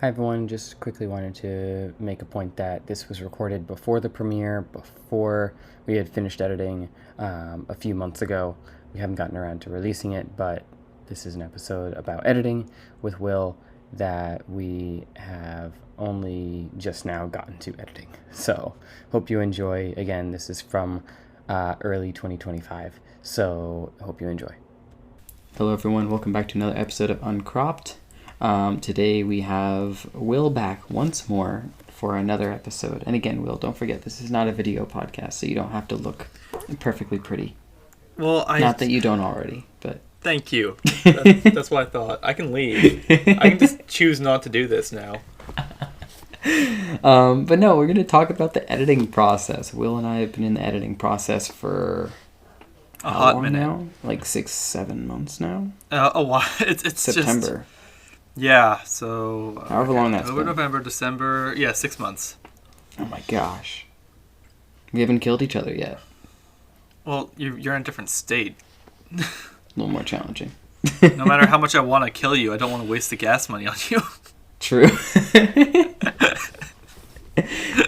Hi everyone, just quickly wanted to make a point that this was recorded before the premiere, before we had finished editing a few months ago. We haven't gotten around to releasing it, but this is an episode about editing with Will that we have only just now gotten to editing. So hope you enjoy. Again, this is from early 2025, so I hope you enjoy. Hello everyone, welcome back to another episode of Uncropped. Today we have Will back once more for another episode. And again, Will, don't forget, this is not a video podcast, so you don't have to look perfectly pretty. Well, Not that you don't already, but... Thank you. That's what I thought. I can leave. I can just choose not to do this now. But no, we're going to talk about the editing process. Will and I have been in the editing process for... A hot minute. Now? Like 6-7 months now? A while. It's September. Yeah, so... However long that's October, been. November, December... Yeah, 6 months. Oh my gosh. We haven't killed each other yet. Well, you're in a different state. A little more challenging. No matter how much I want to kill you, I don't want to waste the gas money on you. True.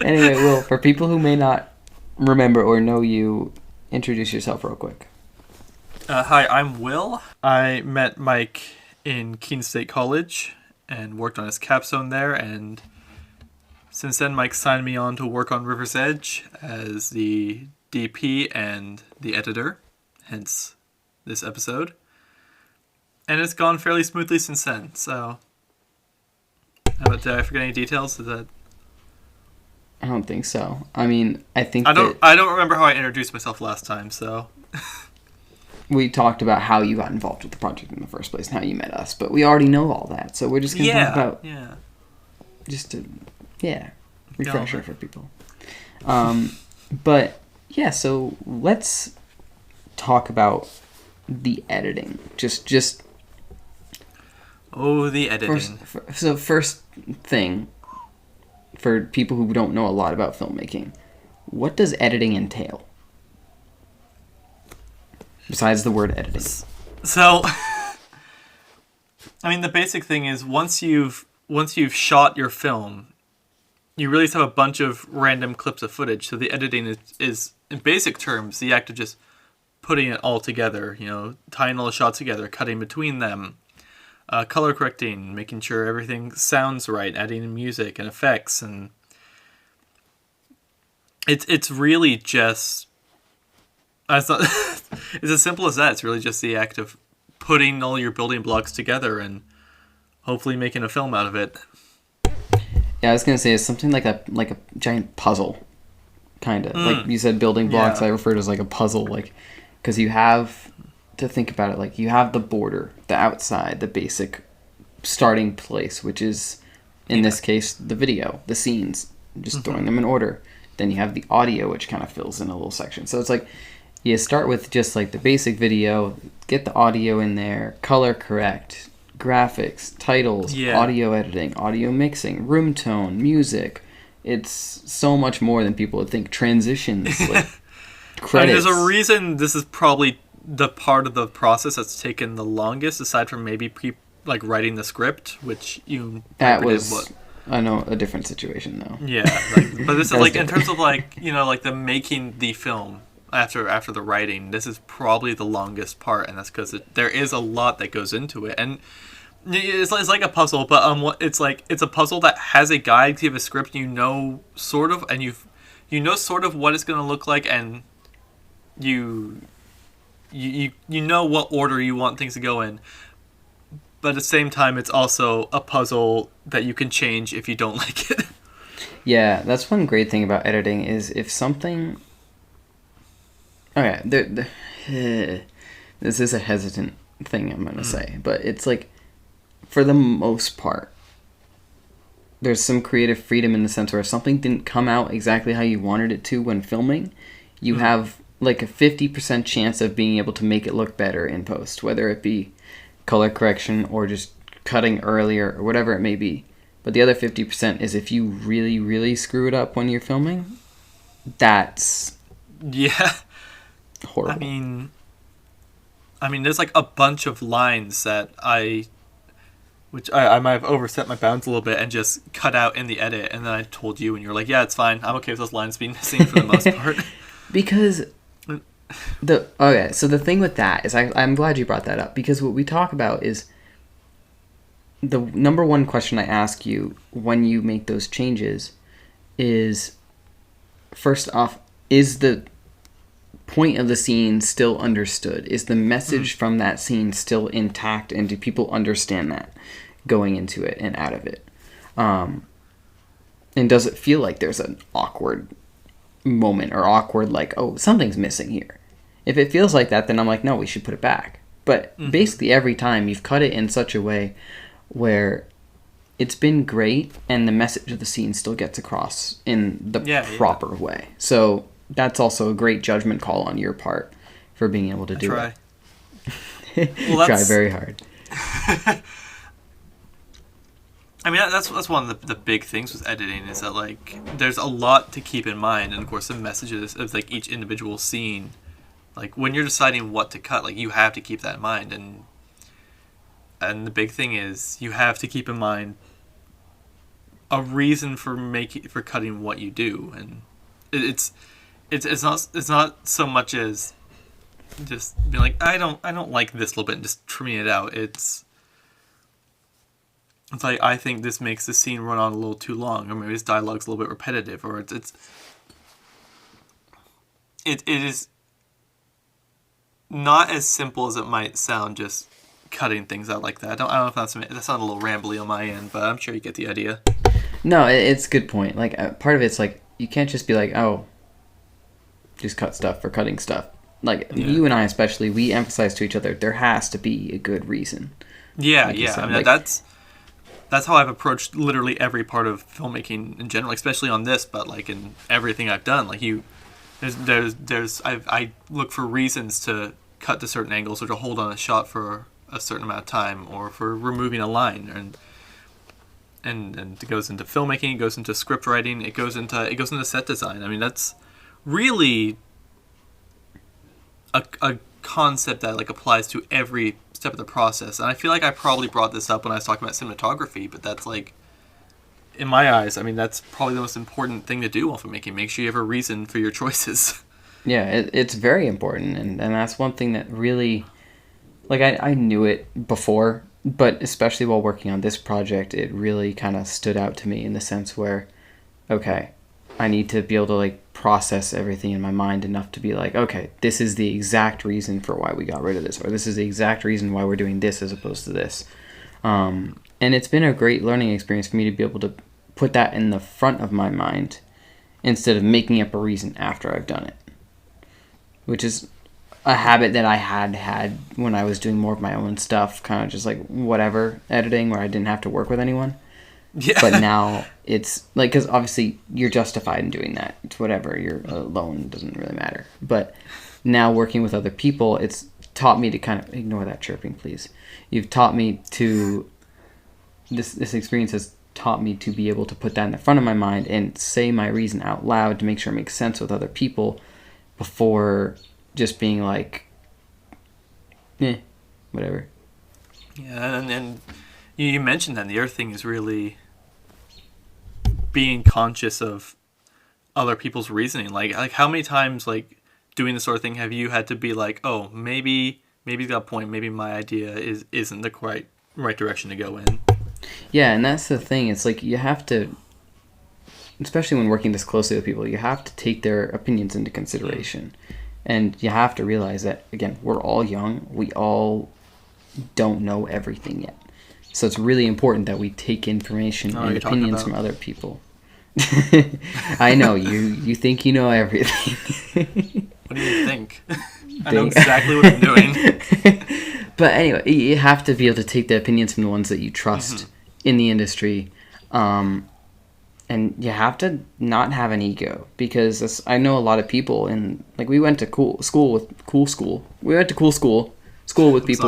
Anyway, Will, for people who may not remember or know you, introduce yourself real quick. Hi, I'm Will. I met Mike in Keene State College and worked on his capstone there, and since then Mike signed me on to work on River's Edge as the DP and the editor, hence this episode. And it's gone fairly smoothly since then, so... Did I forget any details? Is that... I don't think so. I mean, I think I don't remember how I introduced myself last time, so... We talked about how you got involved with the project in the first place and how you met us, but we already know all that, so we're just going to talk about... Just to... Yeah. Refresher for people. But, yeah, so let's talk about the editing. Just Oh, the editing. First thing, for people who don't know a lot about filmmaking, what does editing entail? Besides the word editing. So, I mean, the basic thing is once you've shot your film, you release have a bunch of random clips of footage. So the editing is in basic terms, the act of just putting it all together, tying all the shots together, cutting between them, color correcting, making sure everything sounds right, adding in music and effects, and it's really just it's as simple as that. It's really just the act of putting all your building blocks together and hopefully making a film out of it. Yeah, I was gonna say it's something like a giant puzzle, kind of. Like you said, building blocks. Yeah. I refer to it as like a puzzle, like because you have to think about it. Like you have the border, the outside, the basic starting place, which is in this case the video, the scenes, just throwing them in order. Then you have the audio, which kind of fills in a little section. So it's like you start with just like the basic video, get the audio in there, color correct, graphics, titles, audio editing, audio mixing, room tone, music. It's so much more than people would think. Transitions, like credits. I mean, there's a reason this is probably the part of the process that's taken the longest, aside from maybe writing the script, which you... That was... I know, a different situation though. Yeah, but this is like in terms of the making the film after the writing. This is probably the longest part, and that's because there is a lot that goes into it, and it's like a puzzle. But it's a puzzle that has a guide. You have a script, sort of, and you know sort of what it's going to look like, and you know what order you want things to go in. But at the same time, it's also a puzzle that you can change if you don't like it. Yeah, that's one great thing about editing is if something... Okay, this is a hesitant thing I'm going to say, but it's like, for the most part, there's some creative freedom in the sense where if something didn't come out exactly how you wanted it to when filming, you have like a 50% chance of being able to make it look better in post, whether it be color correction or just cutting earlier or whatever it may be. But the other 50% is if you really, really screw it up when you're filming, that's horrible. I mean, there's like a bunch of lines that which I might have overstepped my bounds a little bit and just cut out in the edit, and then I told you, and you're like, yeah, it's fine. I'm okay with those lines being missing for the most part. Because so the thing with that is I'm glad you brought that up, because what we talk about is the number one question I ask you when you make those changes is, first off, is the point of the scene still understood? Is the message from that scene still intact, and do people understand that going into it and out of it? And does it feel like there's an awkward moment or awkward, like, oh, something's missing here? If it feels like that, then I'm like, no, we should put it back. But basically every time you've cut it in such a way where it's been great and the message of the scene still gets across in the proper way. So that's also a great judgment call on your part for being able to do it. Well, try very hard. I mean, that's one of the big things with editing, is that, like, there's a lot to keep in mind, and of course the messages of, like, each individual scene, like, when you're deciding what to cut, like, you have to keep that in mind, and the big thing is you have to keep in mind a reason for cutting what you do, and it's not so much as just being like, I don't like this little bit and just trimming it out. It's like, I think this makes the scene run on a little too long, or maybe this dialogue's a little bit repetitive, or it is not as simple as it might sound, just cutting things out like that. I don't know if that sounded a little rambly on my end, but I'm sure you get the idea. No, it's a good point. Like, part of it's like, you can't just be like, oh, just cut stuff for cutting stuff. Like, you and I especially, we emphasize to each other, there has to be a good reason. Yeah, like I mean, that's how I've approached literally every part of filmmaking in general, especially on this, but, like, in everything I've done. Like, I look for reasons to cut to certain angles, or to hold on a shot for a certain amount of time, or for removing a line, and it goes into filmmaking, it goes into script writing, it goes into set design. I mean, that's really a concept that, like, applies to every step of the process. And I feel like I probably brought this up when I was talking about cinematography, but that's, like, in my eyes, I mean, that's probably the most important thing to do while filmmaking. Make sure you have a reason for your choices. Yeah, it's very important, and that's one thing that really, like, I knew it before, but especially while working on this project, it really kind of stood out to me in the sense where, okay, I need to be able to, like, process everything in my mind enough to be like, okay, this is the exact reason for why we got rid of this, or this is the exact reason why we're doing this as opposed to this. And it's been a great learning experience for me to be able to put that in the front of my mind instead of making up a reason after I've done it, which is a habit that I had when I was doing more of my own stuff, kind of just like whatever editing, where I didn't have to work with anyone. Yeah. But now it's like, because obviously you're justified in doing that. It's whatever, you're alone, doesn't really matter. But now working with other people, it's taught me to kind of ignore that chirping, please. You've taught me to this experience has taught me to be able to put that in the front of my mind and say my reason out loud to make sure it makes sense with other people before just being like, whatever. Yeah, and you mentioned that the other thing is really being conscious of other people's reasoning. Like how many times, like, doing this sort of thing have you had to be like, oh, maybe he's got a point, maybe my idea isn't the right direction to go in. Yeah, and that's the thing. It's like you have to, especially when working this closely with people, you have to take their opinions into consideration. And you have to realize that, again, we're all young. We all don't know everything yet. So it's really important that we take information and opinions from other people. I know, you think you know everything. What do you think? I know exactly what I'm doing. But anyway, you have to be able to take the opinions from the ones that you trust in the industry. And you have to not have an ego, because I know a lot of people, and like, we went to cool school with people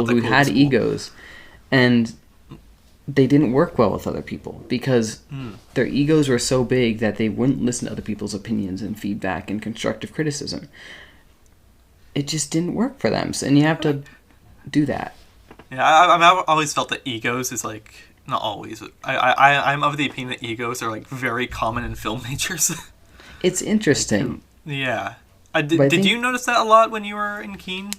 who had egos, and they didn't work well with other people because their egos were so big that they wouldn't listen to other people's opinions and feedback and constructive criticism. It just didn't work for them, and you have to do that. Yeah, I've always felt that egos is, like, not always. I'm of the opinion that egos are like very common in film majors. It's interesting. Yeah. But I Did think you notice that a lot when you were in Keen?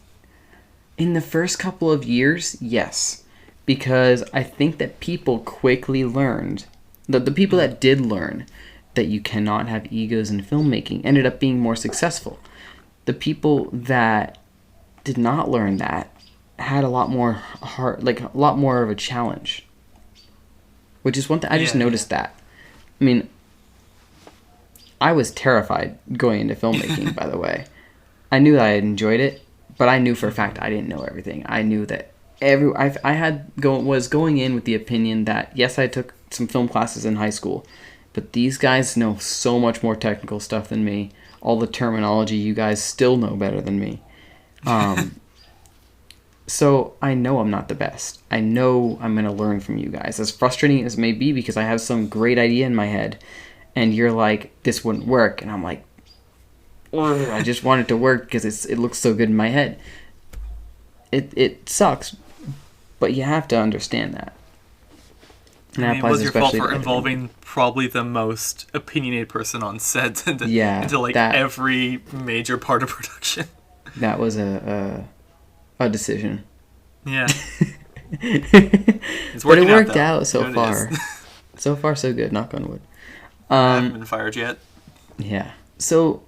in the first couple of years, yes. Because I think that people quickly learned, the people that did learn that you cannot have egos in filmmaking ended up being more successful. The people that did not learn that had a lot more a lot more of a challenge. Which is one thing I just Yeah, yeah. noticed that. I mean, I was terrified going into filmmaking, by the way. I knew that I had enjoyed it, but I knew for a fact I didn't know everything. I knew that was going in with the opinion that yes, I took some film classes in high school, but these guys know so much more technical stuff than me. All the terminology you guys still know better than me. So I know I'm not the best. I know I'm going to learn from you guys. As frustrating as it may be, because I have some great idea in my head, and you're like, this wouldn't work. And I'm like, ugh, I just want it to work because it looks so good in my head. It sucks, but you have to understand that. And I that mean, it applies was your fault especially for to editing. involving probably the most opinionated person on set Yeah, into like that every major part of production. that was a decision. Yeah. It's But it working out, worked though. out so You know it is. far. So far, so good. Knock on wood. I haven't been fired yet. Yeah. So,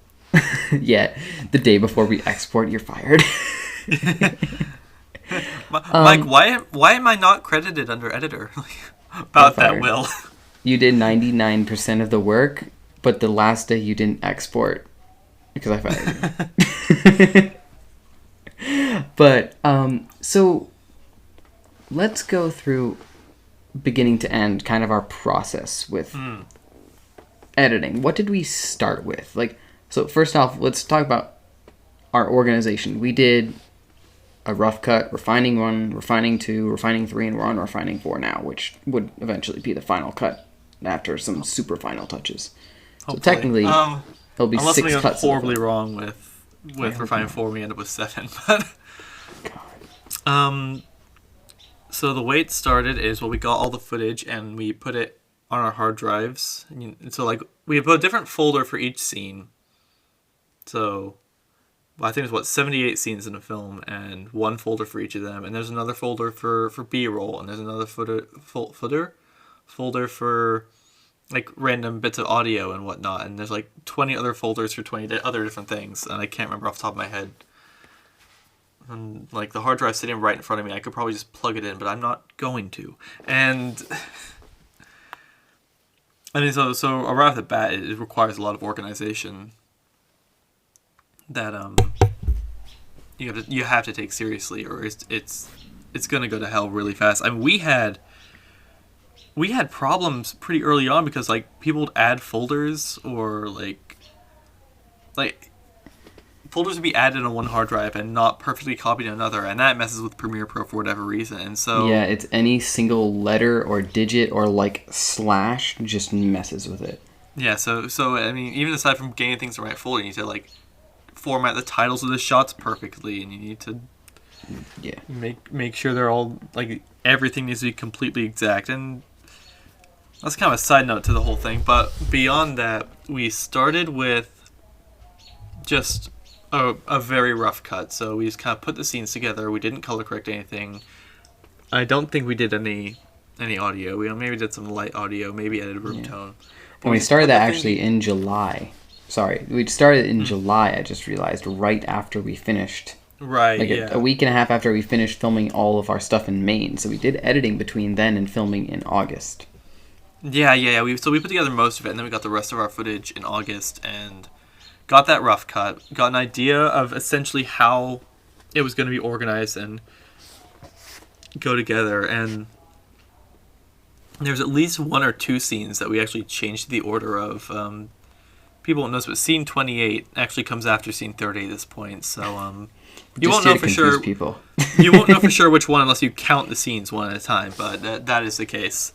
yeah, the day before we export, you're fired. Mike, why am I not credited under editor? You're About that, fired. Will. You did 99% of the work, but the last day you didn't export because I fired you. But, so let's go through beginning to end kind of our process with editing. What did we start with? So first off, let's talk about our organization. We did a rough cut, refining 1, refining 2, refining 3, and we're on refining 4 now, which would eventually be the final cut after some super final touches. So Hopefully. technically, it'll be Unless 6 something cuts. goes horribly wrong with refining 4, we end up with 7. But so the way it started is, well, we got all the footage and we put it on our hard drives. And so like we put a different folder for each scene. So I think there's 78 scenes in a film, and one folder for each of them. And there's another folder for B-roll, and there's another folder for like random bits of audio and whatnot. And there's like 20 other folders for 20 other different things, and I can't remember off the top of my head. And like the hard drive sitting right in front of me, I could probably just plug it in, but I'm not going to. And I mean, so right off the bat, it requires a lot of organization that you have to take seriously, or it's gonna go to hell really fast. I mean, we had problems pretty early on because like people would add folders, or like folders would be added on one hard drive and not perfectly copied in another, and that messes with Premiere Pro for whatever reason. And so Yeah, it's any single letter or digit or like slash just messes with it. yeah, so I mean, even aside from getting things in the right folder, you need to like format the titles of the shots perfectly, and you need to make sure they're all like everything needs to be completely exact. And that's kind of a side note to the whole thing. But beyond that, we started with just a very rough cut. So we just kind of put the scenes together. We didn't color correct anything. I don't think we did any audio. We maybe did some light audio, maybe edited room tone. And we started that actually in July. Sorry, we started in July, I just realized, right after we finished. Right, like a week and a half after we finished filming all of our stuff in Maine. So we did editing between then and filming in August. Yeah. We put together most of it, and then we got the rest of our footage in August, and got that rough cut, got an idea of essentially how it was going to be organized and go together. And there's at least 1 or 2 scenes that we actually changed the order of. People won't notice, but scene 28 actually comes after scene 30 at this point. So you won't know for sure. People. You won't know for sure which one unless you count the scenes one at a time. But that is the case.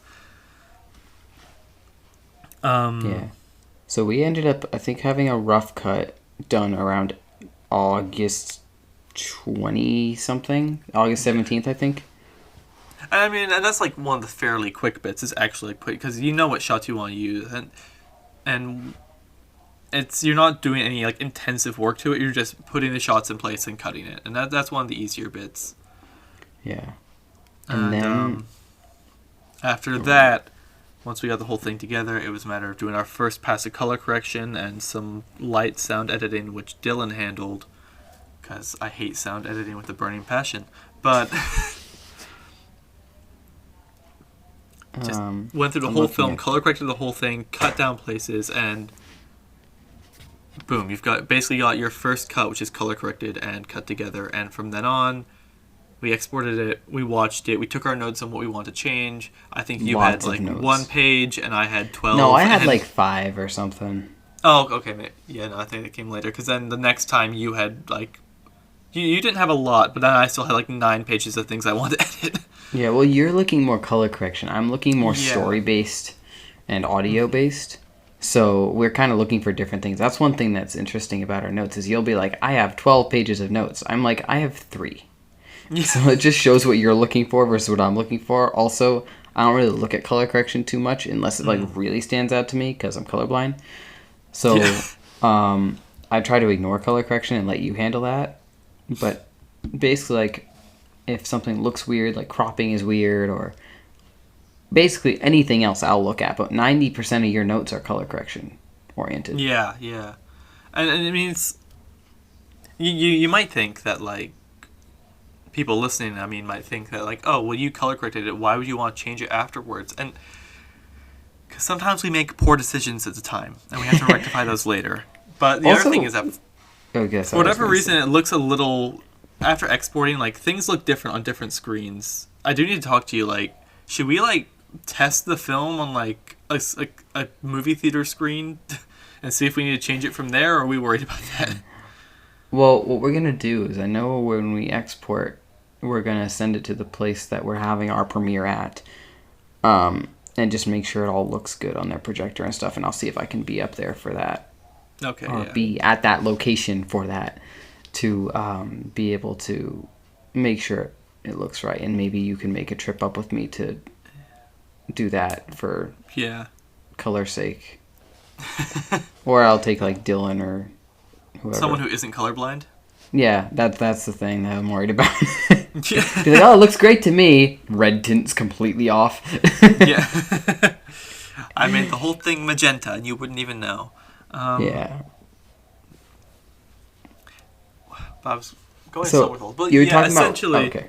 Yeah. So we ended up, I think, having a rough cut done around August 20-something. August 17th, I think. I mean, and that's like one of the fairly quick bits is actually quick because you know what shots you want to use, and it's you're not doing any like intensive work to it. You're just putting the shots in place and cutting it, and that's one of the easier bits. Yeah. And And then after that, once we got the whole thing together, it was a matter of doing our first pass of color correction and some light sound editing, which Dylan handled because I hate sound editing with a burning passion. But just went through the whole film, color corrected the whole thing, cut down places, and boom, you've basically got your first cut, which is color corrected and cut together. And from then on, we exported it, we watched it, we took our notes on what we want to change. I think you Lots had like of notes. 1 page, and I had 12. No, I had like 5 or something. Oh, okay. Yeah, no, I think it came later. Because then the next time you had like... You didn't have a lot, but then I still had like 9 pages of things I wanted to edit. Yeah, well, you're looking more color correction. I'm looking more story-based and audio-based. So we're kind of looking for different things. That's one thing that's interesting about our notes is you'll be like, I have 12 pages of notes. I'm like, I have 3. Yeah. So it just shows what you're looking for versus what I'm looking for. Also, I don't really look at color correction too much unless it like really stands out to me because I'm colorblind. So I try to ignore color correction and let you handle that. But basically, like, if something looks weird, like cropping is weird, or basically anything else I'll look at. But 90% of your notes are color correction oriented. Yeah. And it means... You might think that, like, people listening, I mean, might think that, like, oh, well, you color corrected it. Why would you want to change it afterwards? And because sometimes we make poor decisions at the time, and we have to rectify those later. But the other thing is that... For whatever reason, it looks a little... After exporting, like, things look different on different screens. I do need to talk to you, like, should we, like, test the film on, like, a movie theater screen and see if we need to change it from there, or are we worried about that? Well, what we're going to do is I know when we export, we're going to send it to the place that we're having our premiere at, and just make sure it all looks good on their projector and stuff, and I'll see if I can be up there for that. Okay, or be at that location for that to be able to make sure it looks right. And maybe you can make a trip up with me to do that for color's sake. Or I'll take like Dylan or whoever. Someone who isn't colorblind? Yeah, that's the thing that I'm worried about. Be like, oh, it looks great to me. Red tint's completely off. Yeah. I made the whole thing magenta and you wouldn't even know. Yeah. But I was going somewhere with all. But you were talking essentially, about... okay.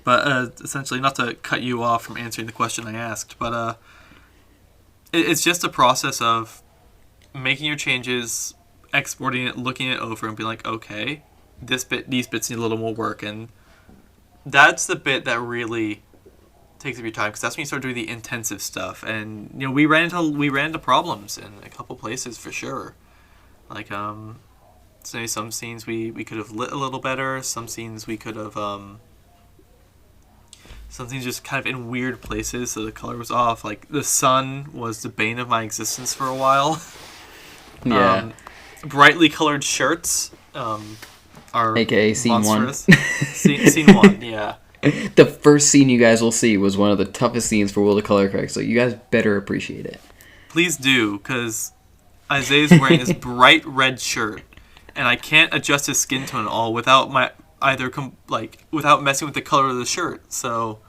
But essentially, not to cut you off from answering the question I asked, but it's just a process of making your changes, exporting it, looking it over, and being like, okay, these bits need a little more work, and that's the bit that really takes up your time, because that's when you start doing the intensive stuff. And we ran into problems in a couple places for sure. Like say some scenes we could have lit a little better. Some scenes we could have some scenes just kind of in weird places, so the color was off. Like the sun was the bane of my existence for a while. Yeah. Brightly colored shirts are AKA scene monstrous. 1. Scene 1, yeah. The first scene you guys will see was one of the toughest scenes for Will to color correct, so you guys better appreciate it. Please do, because Isaiah's wearing this bright red shirt, and I can't adjust his skin tone at all without without messing with the color of the shirt. So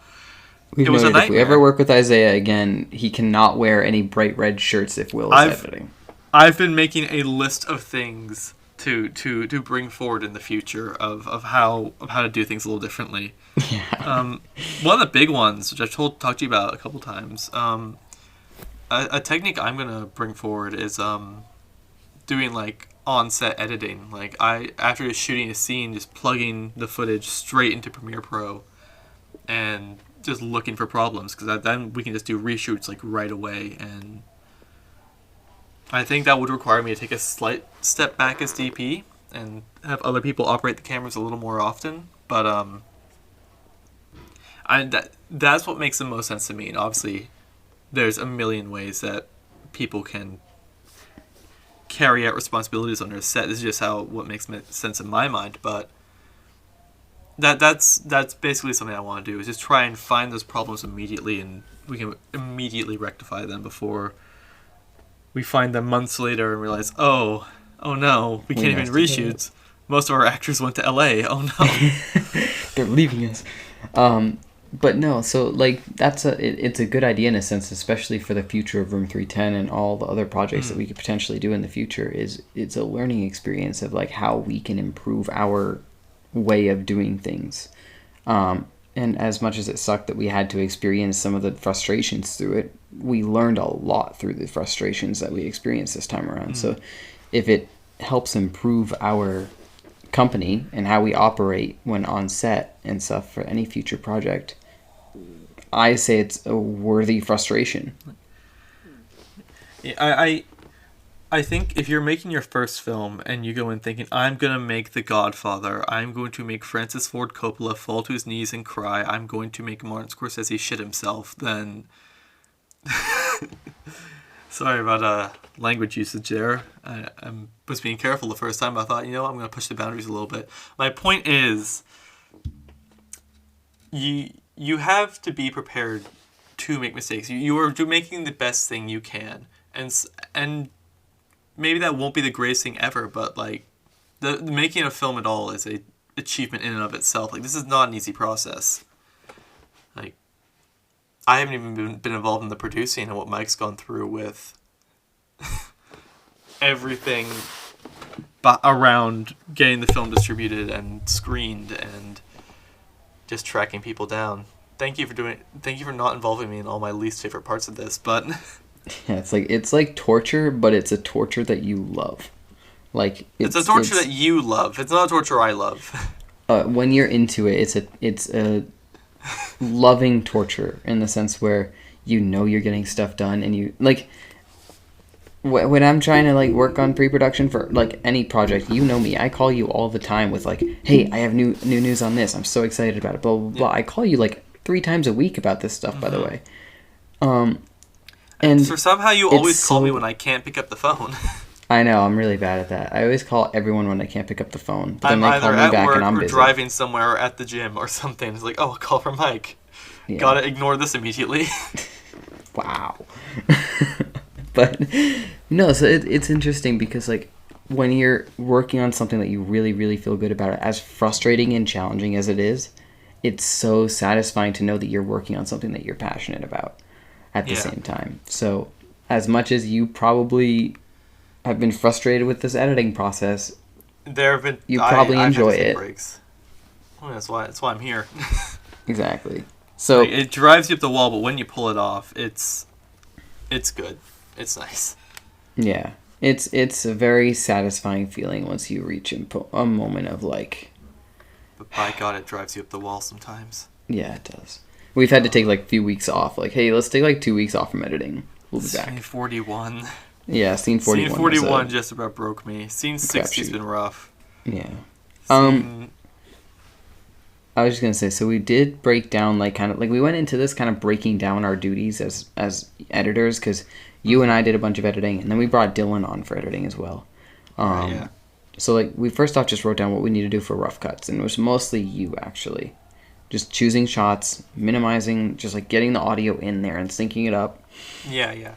it was a nightmare. If we ever work with Isaiah again, he cannot wear any bright red shirts if Will is editing. I've been making a list of things to bring forward in the future of how to do things a little differently. Yeah. One of the big ones, which I've talked to you about a couple times, a technique I'm gonna bring forward is doing like on-set editing. Like after just shooting a scene, just plugging the footage straight into Premiere Pro and just looking for problems, because then we can just do reshoots like right away. And I think that would require me to take a slight step back as DP and have other people operate the cameras a little more often. But that's what makes the most sense to me. And obviously, there's a million ways that people can carry out responsibilities on their set. This is just what makes sense in my mind. But that's basically something I want to do, is just try and find those problems immediately, and we can immediately rectify them before we find them months later and realize, oh no, we We can't even messed it up. reshoot. Most of our actors went to LA. Oh no. They're leaving us. But no, so like it's a good idea in a sense, especially for the future of Room 310 and all the other projects that we could potentially do in the future. Is it's a learning experience of like how we can improve our way of doing things. And as much as it sucked that we had to experience some of the frustrations through it, we learned a lot through the frustrations that we experienced this time around. So if it helps improve our company and how we operate when on set and stuff for any future project, I say it's a worthy frustration. Yeah, I think if you're making your first film and you go in thinking, I'm going to make The Godfather, I'm going to make Francis Ford Coppola fall to his knees and cry, I'm going to make Martin Scorsese shit himself, then sorry about language usage there. I was being careful the first time. I thought, I'm going to push the boundaries a little bit. My point is, you have to be prepared to make mistakes. You are making the best thing you can, and maybe that won't be the greatest thing ever. But like, the making a film at all is a achievement in and of itself. Like, this is not an easy process. Like, I haven't even been involved in the producing and what Mike's gone through with everything around getting the film distributed and screened and just tracking people down. Thank you for not involving me in all my least favorite parts of this, but Yeah, it's like torture, but it's a torture that you love. Like it's a torture that you love. It's not a torture I love. When you're into it, it's a loving torture in the sense where you know you're getting stuff done, and you like when I'm trying to like work on pre-production for like any project, you know me, I call you all the time with like, hey, I have new news on this, I'm so excited about it, blah blah blah. I call you like 3 times a week about this stuff, by the way. And so somehow you always call me when I can't pick up the phone. I know, I'm really bad at that. I always call everyone when I can't pick up the phone, but then I'm they either call me at back work and I'm or busy. driving somewhere or at the gym or something. It's like, a call from Mike. Yeah. Gotta ignore this immediately. Wow. But no, so it's interesting because like when you're working on something that you really, really feel good about, it, as frustrating and challenging as it is, it's so satisfying to know that you're working on something that you're passionate about at the same time. So as much as you probably have been frustrated with this editing process, you probably enjoy it. Breaks. Well, that's why I'm here. Exactly. So like, it drives you up the wall, but when you pull it off, it's good. It's nice. Yeah, it's a very satisfying feeling once you reach a moment of like. But by God, it drives you up the wall sometimes. Yeah, it does. We've had to take like a few weeks off. Like, hey, let's take like 2 weeks off from editing. We'll be back. Scene 41. Yeah, scene 41. Scene 41 just about broke me. Scene 60's been rough. Yeah. Scene... I was just gonna say, so we did break down like kind of like we went into this kind of breaking down our duties as editors, because you and I did a bunch of editing, and then we brought Dylan on for editing as well. Yeah. So like we first off just wrote down what we need to do for rough cuts, and it was mostly you actually, just choosing shots, minimizing, just like getting the audio in there and syncing it up. Yeah.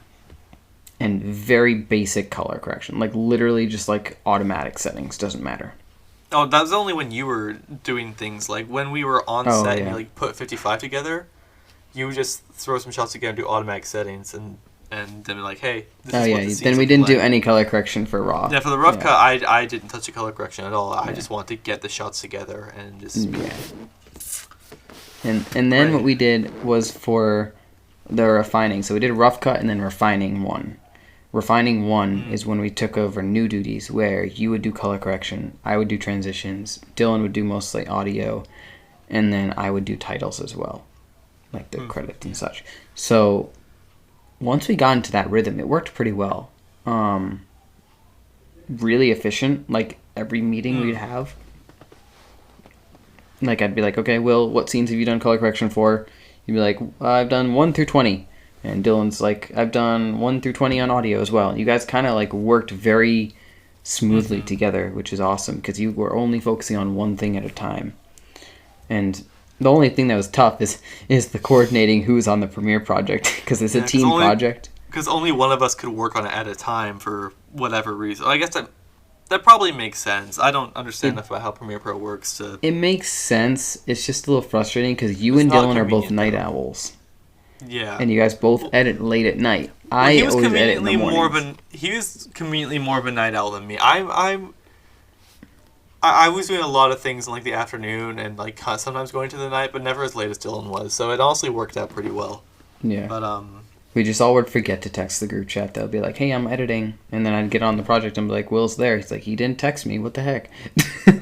And very basic color correction, like literally just like automatic settings, doesn't matter. Oh, that was only when you were doing things. Like, when we were on set and you, like, put 55 together, you would just throw some shots together and do automatic settings, and then be like, hey, this is what the scene's then we didn't do any color correction for raw. Yeah, for the rough cut, I didn't touch the color correction at all. I just wanted to get the shots together and just... Yeah. And then what we did was for the refining. So we did rough cut and then refining 1. Refining 1 is when we took over new duties, where you would do color correction, I would do transitions, Dylan would do mostly audio, and then I would do titles as well, like the credits and such. So once we got into that rhythm, it worked pretty well. Really efficient, like every meeting we'd have. Like I'd be like, okay, Will, what scenes have you done color correction for? You'd be like, I've done 1 through 20. And Dylan's like, I've done 1 through 20 on audio as well. You guys kind of like worked very smoothly together, which is awesome because you were only focusing on one thing at a time. And the only thing that was tough is the coordinating who's on the Premiere project, because it's a team project. Because only one of us could work on it at a time for whatever reason. I guess that probably makes sense. I don't understand enough about how Premiere Pro works to... It makes sense. It's just a little frustrating because you and Dylan are both night owls. Yeah. And you guys both edit late at night. I always edit in the mornings. He was conveniently more of a night owl than me. I was doing a lot of things in like the afternoon and like sometimes going to the night, but never as late as Dylan was. So it honestly worked out pretty well. Yeah. But we just all would forget to text the group chat. They'll be like, "Hey, I'm editing," and then I'd get on the project and be like, "Will's there." He's like, "He didn't text me. What the heck?"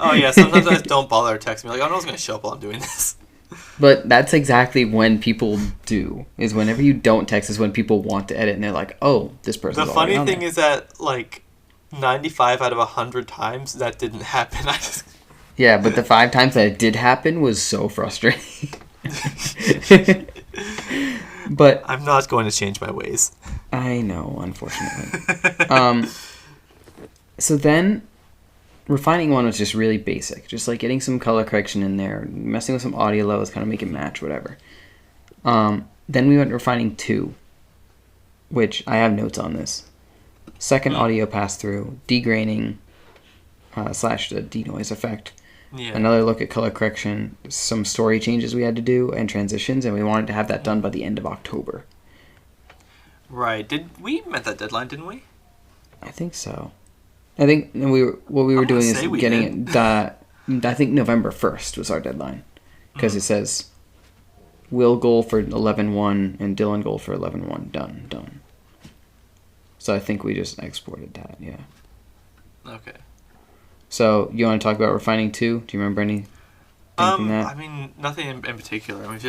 Oh yeah. Sometimes I just don't bother to text me. Like, I know I was gonna show up while I'm doing this. But that's exactly when people do. Is whenever you don't text is when people want to edit and they're like, "Oh, this person's already on there." The funny thing is that like 95 out of 100 times that didn't happen. Yeah, but the 5 times that it did happen was so frustrating. But I'm not going to change my ways. I know, unfortunately. So then, refining 1 was just really basic. Just like getting some color correction in there, messing with some audio levels, kind of make it match, whatever. Then we went refining 2, which I have notes on this. Second audio pass-through, degraining, / the denoise effect. Yeah. Another look at color correction, some story changes we had to do, and transitions, and we wanted to have that done by the end of October. Right. We met that deadline, didn't we? I think so. I think what we were doing is getting it. I think November 1st was our deadline, because it says Will goal for 11-1 and Dylan goal for 11-1. Done. So I think we just exported that. Yeah. Okay. So, you want to talk about refining 2? Do you remember anything from that? I mean, nothing in particular. I mean,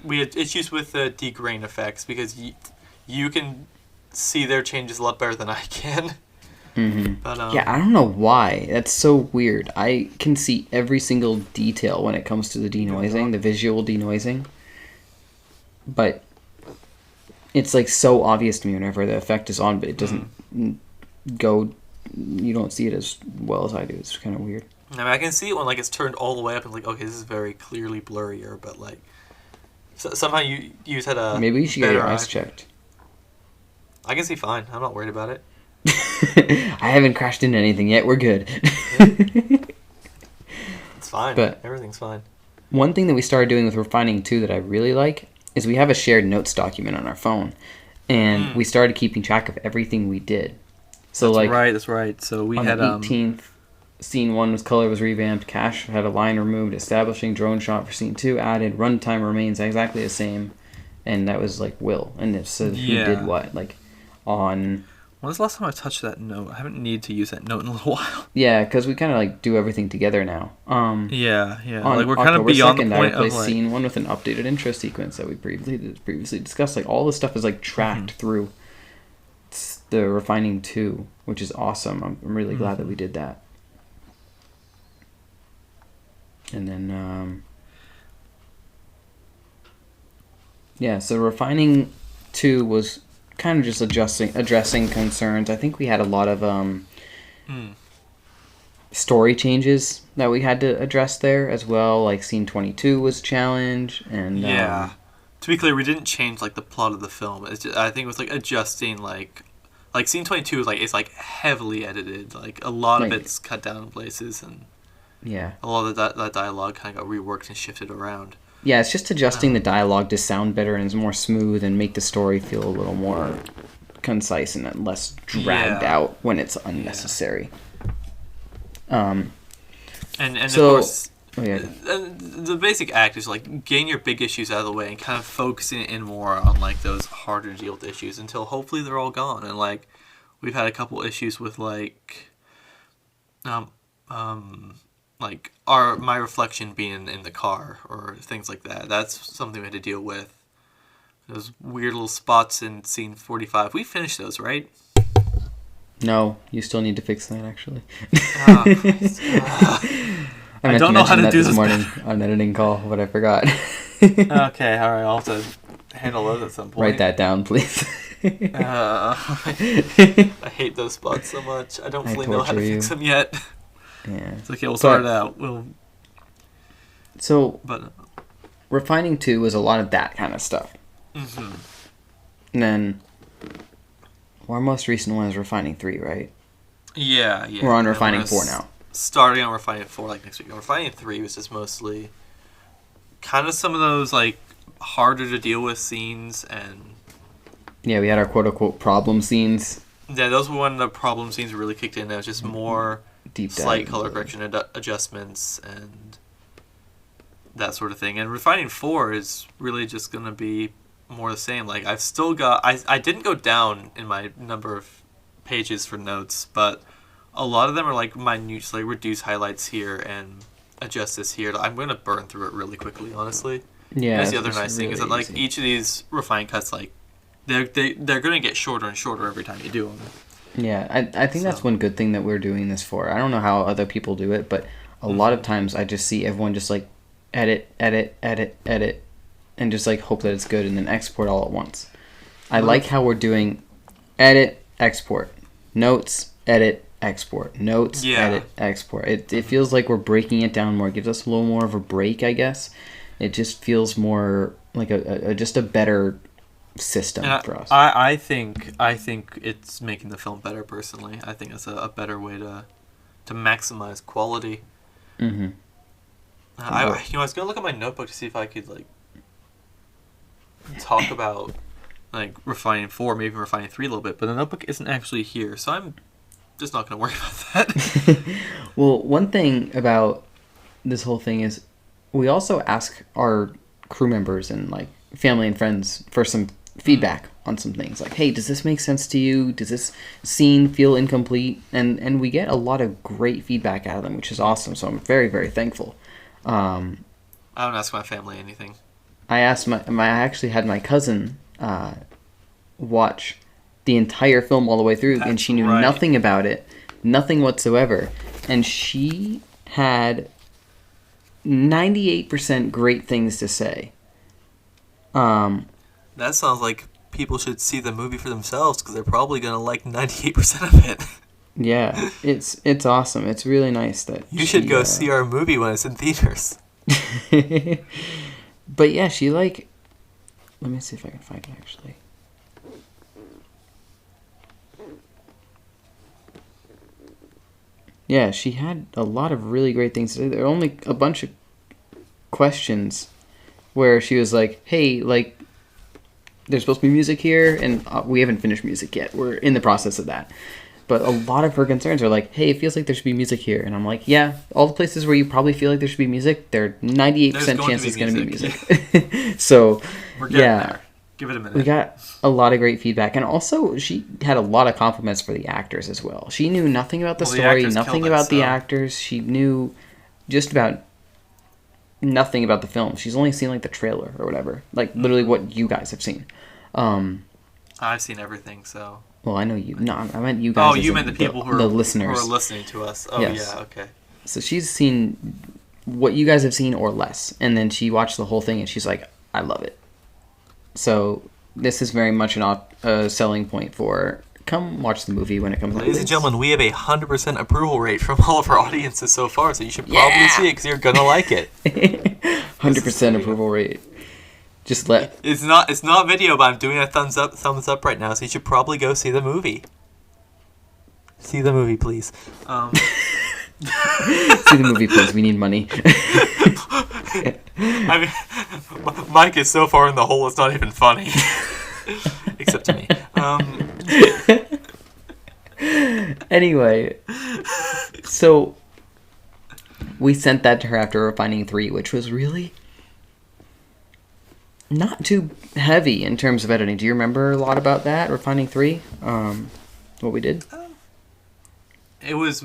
we had issues with the degrain effects because you can see their changes a lot better than I can. Mm-hmm. But, yeah, I don't know why. That's so weird. I can see every single detail when it comes to the denoising, the visual denoising. But it's like so obvious to me whenever the effect is on, but it doesn't go... You don't see it as well as I do. It's kind of weird. I mean, I can see it when like it's turned all the way up and like, okay, this is very clearly blurrier, but like somehow you just had a maybe you should get your eyes checked. I can see fine. I'm not worried about it. I haven't crashed into anything yet. We're good. It's fine. But everything's fine. One thing that we started doing with refining 2 that I really like is we have a shared notes document on our phone, and we started keeping track of everything we did. So that's right. So we had on the 18th, scene 1 color was revamped, cache had a line removed, establishing drone shot for scene 2 added, runtime remains exactly the same, and that was like Will, and it says who did what, like on. When was the last time I touched that note? I haven't needed to use that note in a little while. Yeah, because we kind of like do everything together now. Yeah. On like we're kind of beyond 2nd, the point I replaced scene 1 with an updated intro sequence that we previously discussed. Like all this stuff is like tracked through the refining 2, which is awesome. I'm really glad that we did that. And then so refining 2 was kind of just addressing concerns. I think we had a lot of story changes that we had to address there as well. Like scene 22 was a challenge, and to be clear, we didn't change like the plot of the film. It's just, I think it was like adjusting like scene 22 is like heavily edited. Like a lot of it's cut down in places, and a lot of that dialogue kind of got reworked and shifted around. Yeah, it's just adjusting the dialogue to sound better and more smooth and make the story feel a little more concise and less dragged out when it's unnecessary. And of course, the basic act is like getting your big issues out of the way and kind of focusing in more on like those harder to deal with issues until hopefully they're all gone. And like we've had a couple issues with like my reflection being in the car or things like that. That's something we had to deal with. Those weird little spots in scene 45. We finished those, right? No, you still need to fix that actually. I don't know how to do this morning on editing call, but I forgot. Okay, all right. I'll have to handle those at some point. Write that down, please. I hate those spots so much. I don't fully know how to fix them yet. Yeah. It's okay. We'll sort it out. So, But Refining 2 was a lot of that kind of stuff. mm-hmm. And then, our most recent one is Refining 3, right? Yeah. We're on And Refining we're 4 now. Starting on Refining 4 like next week. And Refining 3 was just mostly kind of some of those like harder to deal with scenes, and Yeah, we had our quote-unquote problem scenes. yeah, those were when the problem scenes really kicked in. There was just more Deep dive slight color correction adjustments and that sort of thing. And Refining 4 is really just going to be more the same. Like, I've still got... I didn't go down in my number of pages for notes, but a lot of them are like minute, like reduce highlights here and adjust this here. I'm going to burn through it really quickly, honestly. Yeah, that's the other nice really thing, is that like easy. each of these refined cuts, like they're going to get shorter and shorter every time you do them. Yeah, I think that's one good thing that we're doing this for. I don't know how other people do it, but a lot of times I just see everyone just like edit, and just like hope that it's good and then export all at once. I like how we're doing edit, export, notes, edit, export, notes, edit, export. It feels like we're breaking it down more. It gives us a little more of a break, I guess. It just feels more like just a better system for us. I think it's making the film better. Personally, I think it's a better way to maximize quality. Mm-hmm. I was gonna look at my notebook to see if I could like talk about like Refining 4, maybe Refining 3 a little bit, but the notebook isn't actually here, so I'm just not gonna worry about that. Well, one thing about this whole thing is we also ask our crew members and like family and friends for some feedback on some things, like, hey, does this make sense to you? Does this scene feel incomplete? And we get a lot of great feedback out of them, which is awesome. So I'm very, very thankful. I don't ask my family anything. I asked I actually had my cousin watch the entire film all the way through, and she knew nothing about it, nothing whatsoever, and she had 98% great things to say. That sounds like people should see the movie for themselves, because they're probably going to like 98% of it. Yeah, it's awesome. It's really nice that you should go see our movie when it's in theaters. But yeah, she like... Let me see if I can find it, actually. Yeah, she had a lot of really great things to say. There were only a bunch of questions where she was like, hey, like, there's supposed to be music here, and we haven't finished music yet. We're in the process of that. But a lot of her concerns are like, hey, it feels like there should be music here. And I'm like, yeah, all the places where you probably feel like there should be music, there are 98% chance it's going to be music. So, we're getting there. Give it a minute. We got a lot of great feedback. And also, she had a lot of compliments for the actors as well. She knew nothing about the story, nothing about the actors. She knew just about nothing about the film. She's only seen like the trailer or whatever. Like, literally what you guys have seen. I've seen everything, so... Well, I know you. No, I meant you guys. Oh, you meant the people who are the listeners who are listening to us. Oh, yes. Yeah, okay. So she's seen what you guys have seen or less, and then she watched the whole thing, and she's like, "I love it." So this is very much a selling point for come watch the movie when it comes out. Ladies and gentlemen, we have 100% approval rate from all of our audiences so far, so you should probably see it because you're gonna like it. 100% approval rate. Just it's not video, but I'm doing a thumbs up right now, so you should probably go see the movie. See the movie, please. See the movie, please. We need money. I mean, Mike is so far in the hole, it's not even funny. Except to me. Anyway, so we sent that to her after Refining 3, which was really not too heavy in terms of editing. Do you remember a lot about that, Refining 3? What we did? It was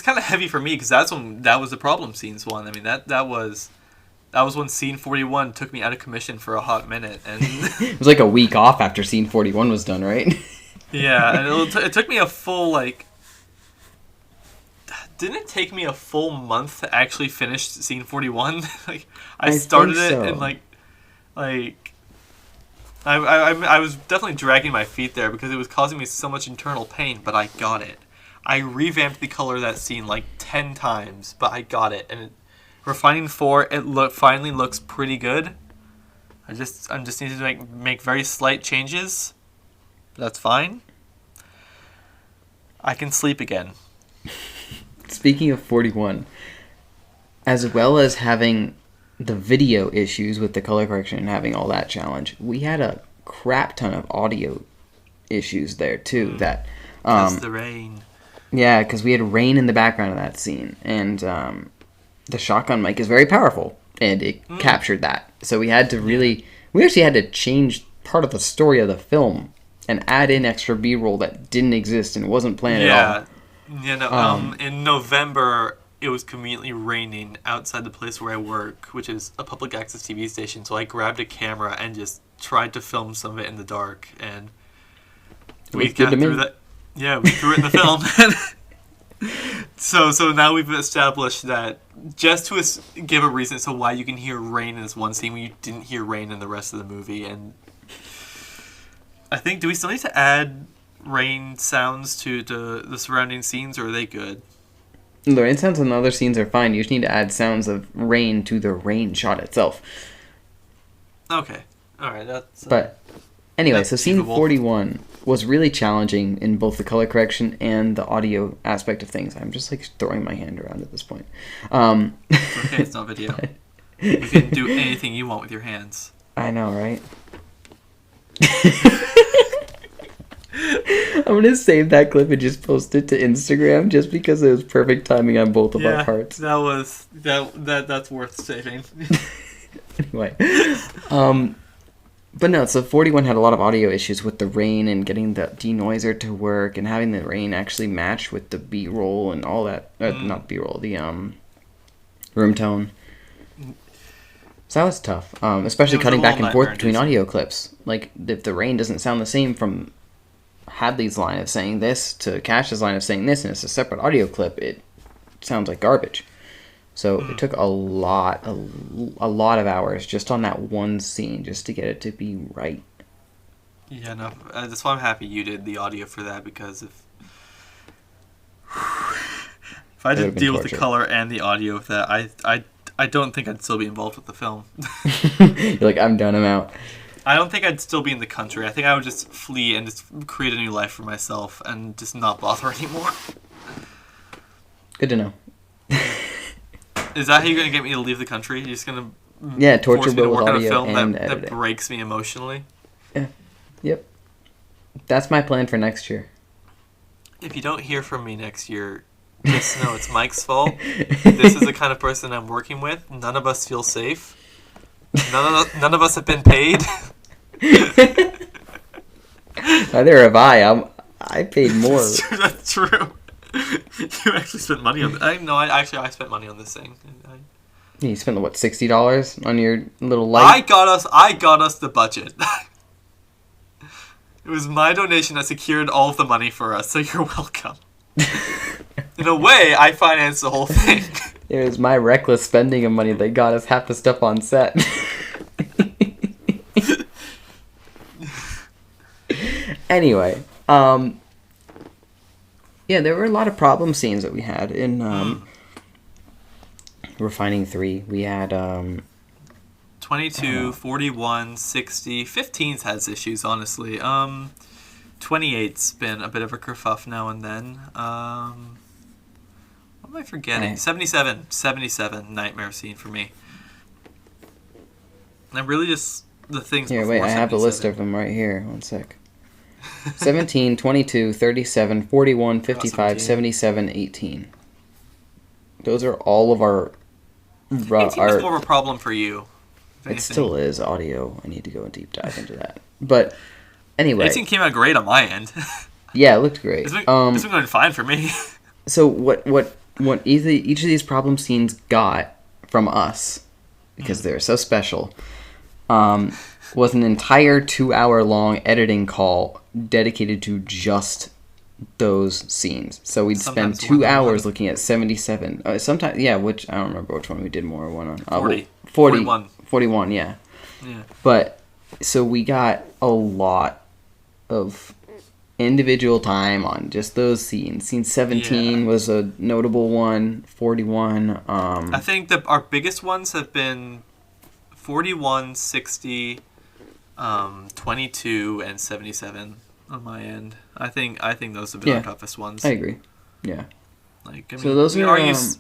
kind of heavy for me, because that was the problem scenes one. I mean, that was when scene 41 took me out of commission for a hot minute, and it was like a week off after scene 41 was done, right? Yeah, and it took me a full didn't it take me a full month to actually finish scene 41? Like I started it and I was definitely dragging my feet there because it was causing me so much internal pain, but I got it. I revamped the color of that scene like 10 times, but I got it, and Refining 4, finally looks pretty good. I just need to make very slight changes. That's fine. I can sleep again. Speaking of 41, as well as having the video issues with the color correction and having all that challenge, we had a crap ton of audio issues there too. That Because the rain. Yeah, because we had rain in the background of that scene, and the shotgun mic is very powerful, and it captured that. So we actually had to change part of the story of the film and add in extra B-roll that didn't exist and wasn't planned at all. Yeah, in November, it was conveniently raining outside the place where I work, which is a public access TV station. So I grabbed a camera and just tried to film some of it in the dark, and we kind of threw that. Yeah, we threw it in the film. So now we've established that just to give a reason to why you can hear rain in this one scene when you didn't hear rain in the rest of the movie. And I think, do we still need to add rain sounds to the surrounding scenes, or are they good? The rain sounds in the other scenes are fine. You just need to add sounds of rain to the rain shot itself. Okay. All right. But anyway, so scene 41 was really challenging in both the color correction and the audio aspect of things. I'm just throwing my hand around at this point. It's okay. It's not video. You can do anything you want with your hands. I know, right? I'm going to save that clip and just post it to Instagram just because it was perfect timing on both of our parts. That's worth saving. Anyway. But no, so 41 had a lot of audio issues with the rain and getting the denoiser to work and having the rain actually match with the B-roll and all that. Not B-roll, the room tone. So that was tough, especially cutting back and forth between audio clips. Like, if the rain doesn't sound the same from Hadley's line of saying this to Cash's line of saying this, and it's a separate audio clip, it sounds like garbage. So it took a lot of hours just on that one scene just to get it to be right. Yeah, no, that's why I'm happy you did the audio for that, because if I didn't deal with the color and the audio of that, I don't think I'd still be involved with the film. You're like, I'm done, I'm out. I don't think I'd still be in the country. I think I would just flee and just create a new life for myself and just not bother anymore. Good to know. Is that how you're going to get me to leave the country? You're just going to torture me to work with on a audio film and that breaks me emotionally? Yeah. Yep. That's my plan for next year. If you don't hear from me next year, just know it's Mike's fault. This is the kind of person I'm working with. None of us feel safe. None of us have been paid. Neither have I. I paid more. That's true. You actually spent money on I spent money on this thing. You spent what, $60 on your little light? I got us the budget. It was my donation that secured all of the money for us, so you're welcome. In a way, I financed the whole thing. It was my reckless spending of money that got us half the stuff on set. Anyway, yeah, there were a lot of problem scenes that we had in Refining 3. We had 22, 41, 60. 15's has issues, honestly. 28's been a bit of a kerfuff now and then. What am I forgetting? 77, nightmare scene for me. And really just the things here, before wait, I have a list of them right here. One sec. 17, 22, 37, 41, 55, 77, 18. Those are all of our... 18 is more of a problem for you. It still is audio. I need to go a deep dive into that. But anyway... 18 came out great on my end. Yeah, it looked great. It's been going fine for me. So what each of these problem scenes got from us, because they're so special, was an entire 2-hour-long editing call dedicated to just those scenes. So we'd spend 2 hours looking at 77. Sometimes, yeah, which I don't remember which one we did more one on. 41, yeah. Yeah. But so we got a lot of individual time on just those scenes. Scene 17 was a notable one. 41. I think that our biggest ones have been 41, 60, 22, and 77 on my end. I think those have been our toughest ones. I agree. Yeah. Like, I mean, so those are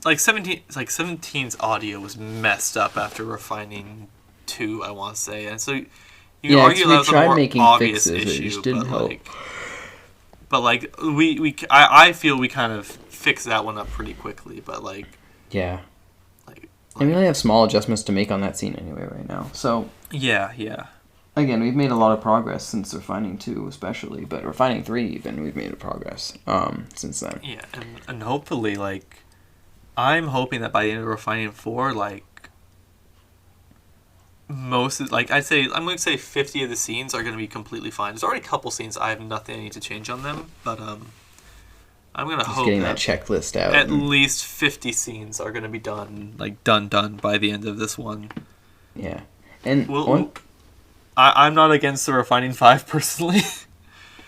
like 17. Like 17's audio was messed up after refining 2, I want to say, and so you can argue that was a more obvious issue, it just didn't help. I feel we kind of fixed that one up pretty quickly, but like. Yeah. And we only have small adjustments to make on that scene anyway right now. So yeah. Again, we've made a lot of progress since Refining 2 especially, but Refining 3 even, we've made a progress since then. Yeah, and hopefully, like, I'm hoping that by the end of Refining 4, like, I'm going to say 50 of the scenes are going to be completely fine. There's already a couple scenes I have nothing I need to change on them, but I'm going to hope getting that checklist out. At least 50 scenes are going to be done by the end of this one. Yeah. And I'm not against the Refining 5 personally.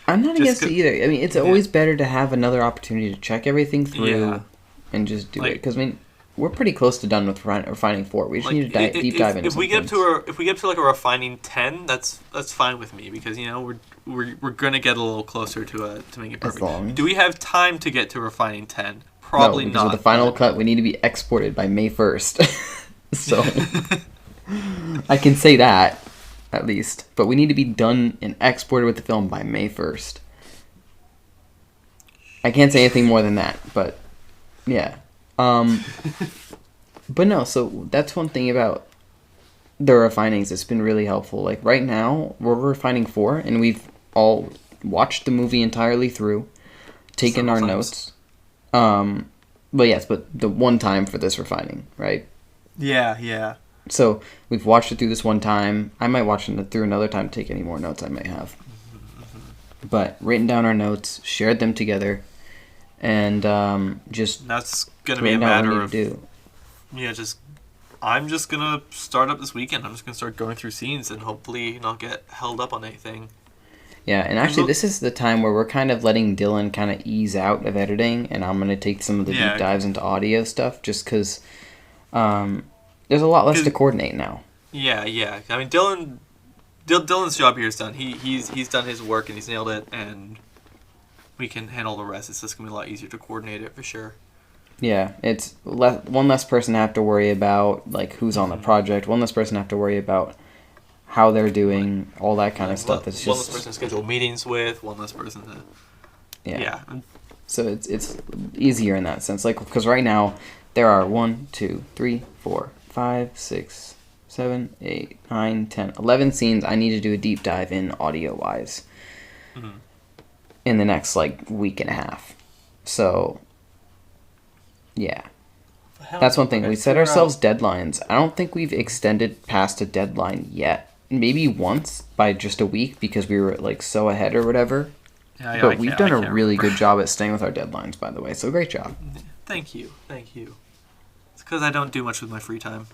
I'm not against it either. I mean, it's always better to have another opportunity to check everything through and just do it. Because, I mean, we're pretty close to done with Refining 4. We just need to deep dive into if we get to like a Refining 10, that's fine with me, because, you know, we're going to get a little closer to making it perfect. Do we have time to get to Refining 10? Probably not. With the final cut, we need to be exported by May 1st. So I can say that, at least. But we need to be done and exported with the film by May 1st. I can't say anything more than that, but yeah. But no, so that's one thing about the refinings. It's been really helpful. Like right now, we're refining 4, and we've all watched the movie entirely through, taken our notes. But the one time for this refining, right? Yeah. So we've watched it through this one time. I might watch it through another time to take any more notes I may have. But written down our notes, shared them together, and just that's gonna be a matter of I'm just gonna start up this weekend. I'm just gonna start going through scenes and hopefully not get held up on anything. Yeah, and actually this is the time where we're kind of letting Dylan kind of ease out of editing, and I'm gonna take some of the deep dives into audio stuff just because there's a lot less to coordinate now. Yeah. I mean, Dylan's job here is done. He's done his work and he's nailed it, and we can handle the rest. It's just gonna be a lot easier to coordinate it for sure. Yeah, it's one less person to have to worry about, like, who's on the project. One less person to have to worry about how they're doing, all that kind of stuff. It's one less person to schedule meetings with. One less person to. Yeah. So it's easier in that sense, like, because right now there are 1, 2, 3, 4, 5, 6, 7, 8, 9, 10, 11 scenes I need to do a deep dive in audio-wise in the next, like, week and a half. So, yeah. That's one thing. We set ourselves deadlines. I don't think we've extended past a deadline yet. Maybe once by just a week because we were, like, so ahead or whatever. Yeah, but we've done a really good job at staying with our deadlines, by the way. So great job. Thank you. It's because I don't do much with my free time.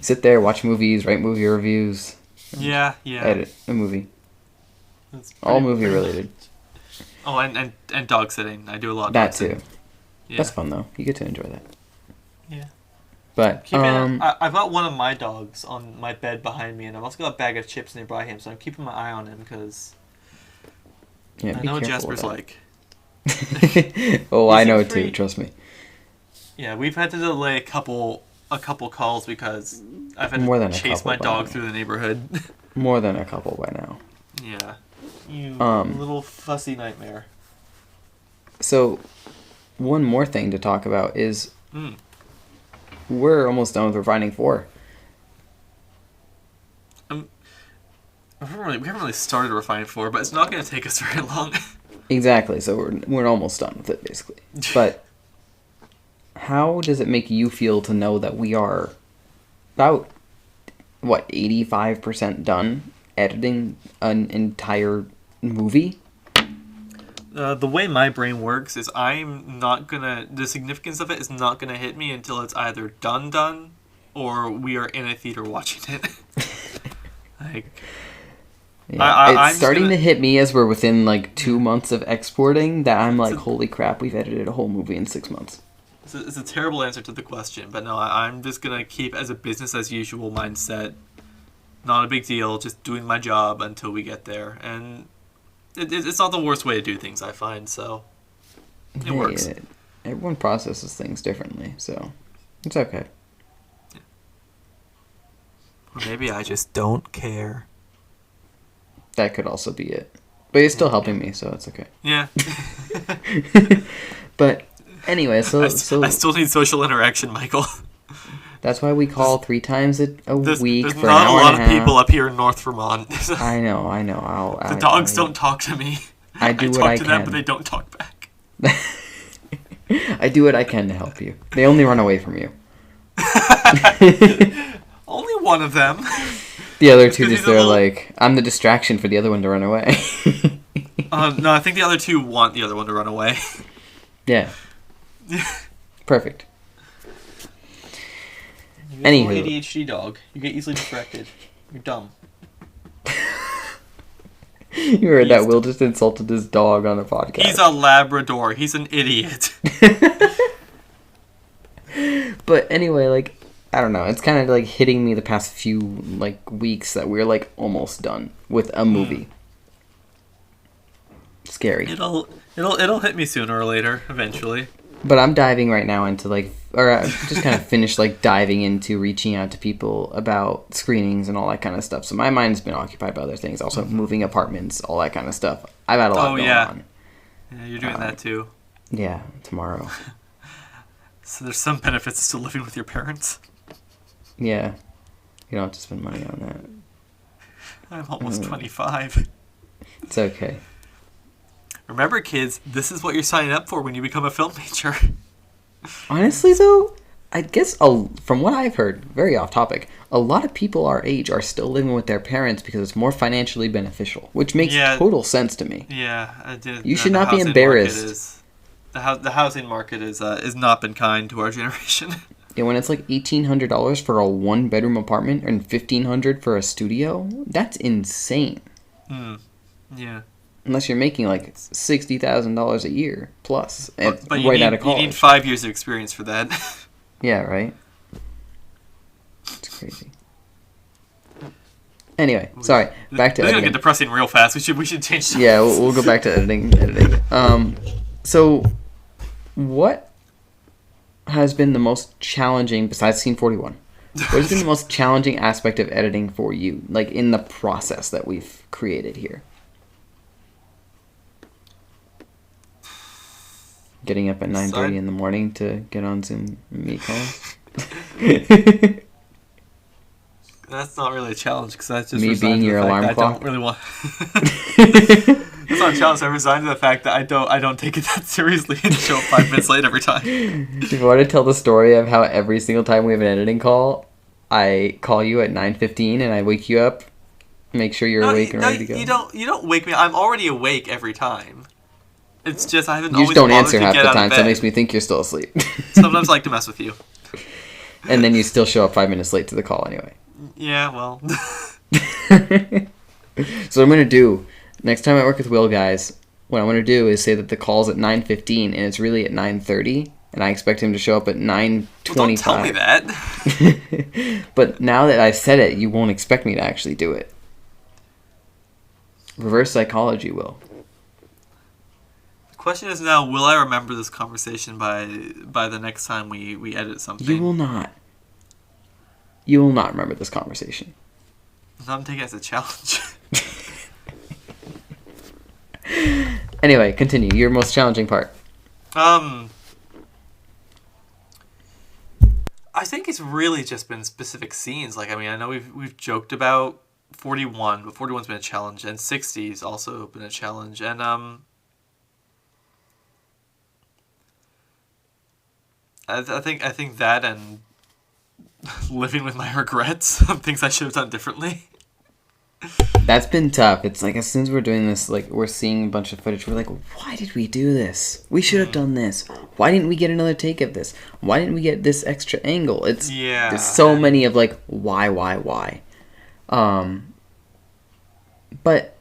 Sit there, watch movies, write movie reviews. Yeah. Edit a movie. All movie related. Oh, and dog sitting. I do a lot of that dog sitting. Too. Yeah. That's fun though. You get to enjoy that. Yeah. But I've got one of my dogs on my bed behind me, and I've also got a bag of chips nearby him, so I'm keeping my eye on him because I know what Jasper's like. Oh, I know it too. Trust me. Yeah, we've had to delay a couple calls because I've had to chase my dog through the neighborhood. More than a couple by now. Yeah. You little fussy nightmare. So, one more thing to talk about is we're almost done with Refining 4. We haven't really started Refining 4, but it's not going to take us very long. Exactly, so we're almost done with it, basically. But how does it make you feel to know that we are about, 85% done editing an entire movie? The way my brain works is the significance of it is not gonna hit me until it's either done, or we are in a theater watching it. Yeah, it's I'm just starting gonna. to hit me as we're within like 2 months of exporting that I'm like, holy crap, we've edited a whole movie in 6 months. It's a terrible answer to the question, but no, I'm just gonna keep as a business as usual mindset. Not a big deal, just doing my job until we get there, and it's not the worst way to do things, I find. So it Hey, works. everyone processes things differently, so it's okay. Or maybe I just don't care. That could also be it. But you're still helping Yeah. me, so it's okay. Yeah. But anyway, I so still need social interaction, Michael. that's why we call 3 times a week There's for an not a hour lot and a of half. people up here in North Vermont. I know. The dogs don't talk to me. I do what talk I to them, can. but they don't talk back. I do what I can to help you. They only run away from you. Only one of them. The other two 'Cause just he's a they're little- like, I'm the distraction for the other one to run away. No, I think the other two want the other one to run away. Yeah. Perfect. You're a Anywho. little ADHD dog. You get easily distracted. You're dumb. You heard that Will just insulted his dog on a podcast. He's a Labrador. He's an idiot. But anyway, like, I don't know. It's kind of like hitting me the past few like weeks that we're like almost done with a movie. Scary. It'll hit me sooner or later, eventually. But I'm diving right now into like, or I just kind of finished like diving into reaching out to people about screenings and all that kind of stuff. So my mind's been occupied by other things, also moving apartments, all that kind of stuff. I've had a lot going on. Yeah, you're doing that too. Yeah, tomorrow. So there's some benefits to living with your parents. Yeah, you don't have to spend money on that. I'm almost 25. It's okay. Remember, kids, this is what you're signing up for when you become a film major. Honestly, though, I guess from what I've heard, very off topic, a lot of people our age are still living with their parents because it's more financially beneficial, which makes total sense to me. Yeah, I did. You should not be embarrassed. The housing market is not been kind to our generation. Yeah, when it's like $1,800 for a 1-bedroom apartment and $1,500 for a studio, that's insane. Yeah. Unless you're making like $60,000 a year plus, But out of college. You need 5 years of experience for that. Yeah, right? It's crazy. Anyway, sorry. Back to This is editing. gonna get depressing real fast. We should change. Yeah, we'll go back to editing. So, what has been the most challenging, besides Scene 41? What has been the most challenging aspect of editing for you, like in the process that we've created here? Getting up at 9:30 in the morning to get on Zoom meet calls. That's not really a challenge because that's just Me being your alarm clock. I don't really want. It's not a challenge. I resigned to the fact that I don't take it that seriously and show up 5 minutes late every time. Do you want to tell the story of how every single time we have an editing call, I call you at 9:15 and I wake you up, make sure you're awake and ready to go? You don't wake me. I'm already awake every time. It's just I haven't You always just don't bothered answer to half get the out of time, so it bed. makes me think you're still asleep. Sometimes I like to mess with you. And then you still show up 5 minutes late to the call anyway. Yeah, well. So what I'm going to do, next time I work with Will, guys, what I'm going to do is say that the call's at 9:15 and it's really at 9:30, and I expect him to show up at 9:25. Well, don't tell me that. But now that I've said it, you won't expect me to actually do it. Reverse psychology, Will. The question is now, will I remember this conversation by the next time we edit something? You will not. You will not remember this conversation. I'm taking it as a challenge. Anyway, continue. Your most challenging part. I think it's really just been specific scenes. Like, I mean, I know we've joked about 41, but 41's been a challenge, and 60's also been a challenge, and I think that and living with my regrets, things I should have done differently. That's been tough. It's like as soon as we're doing this, like we're seeing a bunch of footage, we're like, why did we do this? We should have done this. Why didn't we get another take of this? Why didn't we get this extra angle? There's so many of like, why? But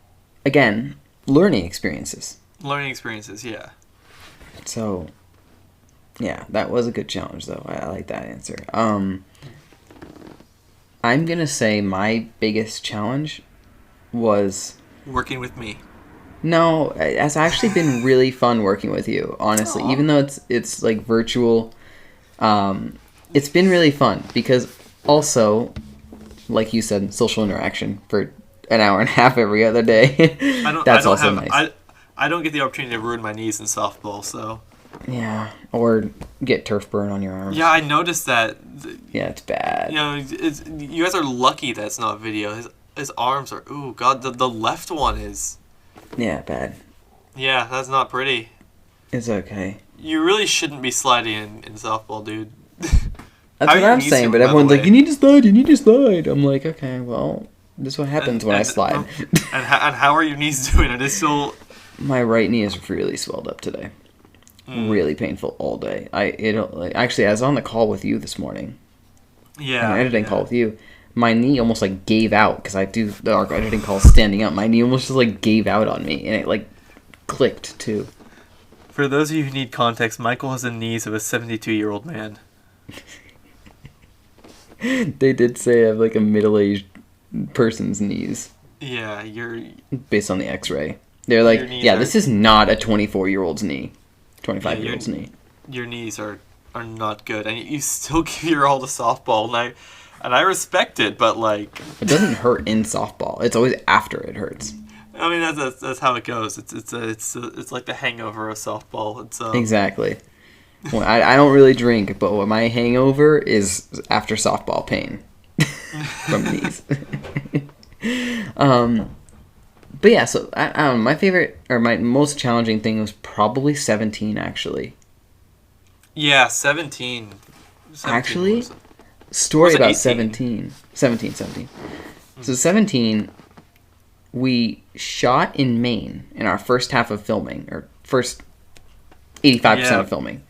again, learning experiences. Learning experiences, yeah. So, yeah, that was a good challenge, though. I like that answer. I'm going to say my biggest challenge was... Working with me. No, it's actually been really fun working with you, honestly. Aww. Even though it's like virtual, it's been really fun because also, like you said, social interaction for an hour and a half every other day. That's also nice. I don't get the opportunity to ruin my knees in softball, so... Yeah, or get turf burn on your arm. Yeah, I noticed that. Yeah, it's bad. You know, you guys are lucky that it's not video. His arms are... Ooh, God, the left one is... Yeah, bad. Yeah, that's not pretty. It's okay. You really shouldn't be sliding in softball, dude. That's what I'm saying, but everyone's like, you need to slide. I'm like, okay, well, this is what happens when I slide. And how are your knees doing? Are they still... My right knee is really swelled up today. Really painful all day. Actually, I was on the call with you this morning. Yeah. An editing call with you. My knee almost like gave out because I do the editing call standing up. My knee almost just like gave out on me, and it like clicked too. For those of you who need context, Michael has the knees of a 72-year-old man. They did say I have like a middle-aged person's knees. Yeah, based on the X-ray. They're like, yeah, this is not a 24-year-old's knee, 25-year-old's knee. Your knees are not good, and you still give your all to softball, and I respect it, but like it doesn't hurt in softball. It's always after it hurts. I mean that's how it goes. It's like the hangover of softball. It's exactly. Well, I don't really drink, but what my hangover is after softball pain from knees. But yeah, so I don't know, my favorite or my most challenging thing was probably 17 actually. Yeah, 17 actually, story about 17. 17. So 17, we shot in Maine in our first half of filming, or first 85% of filming,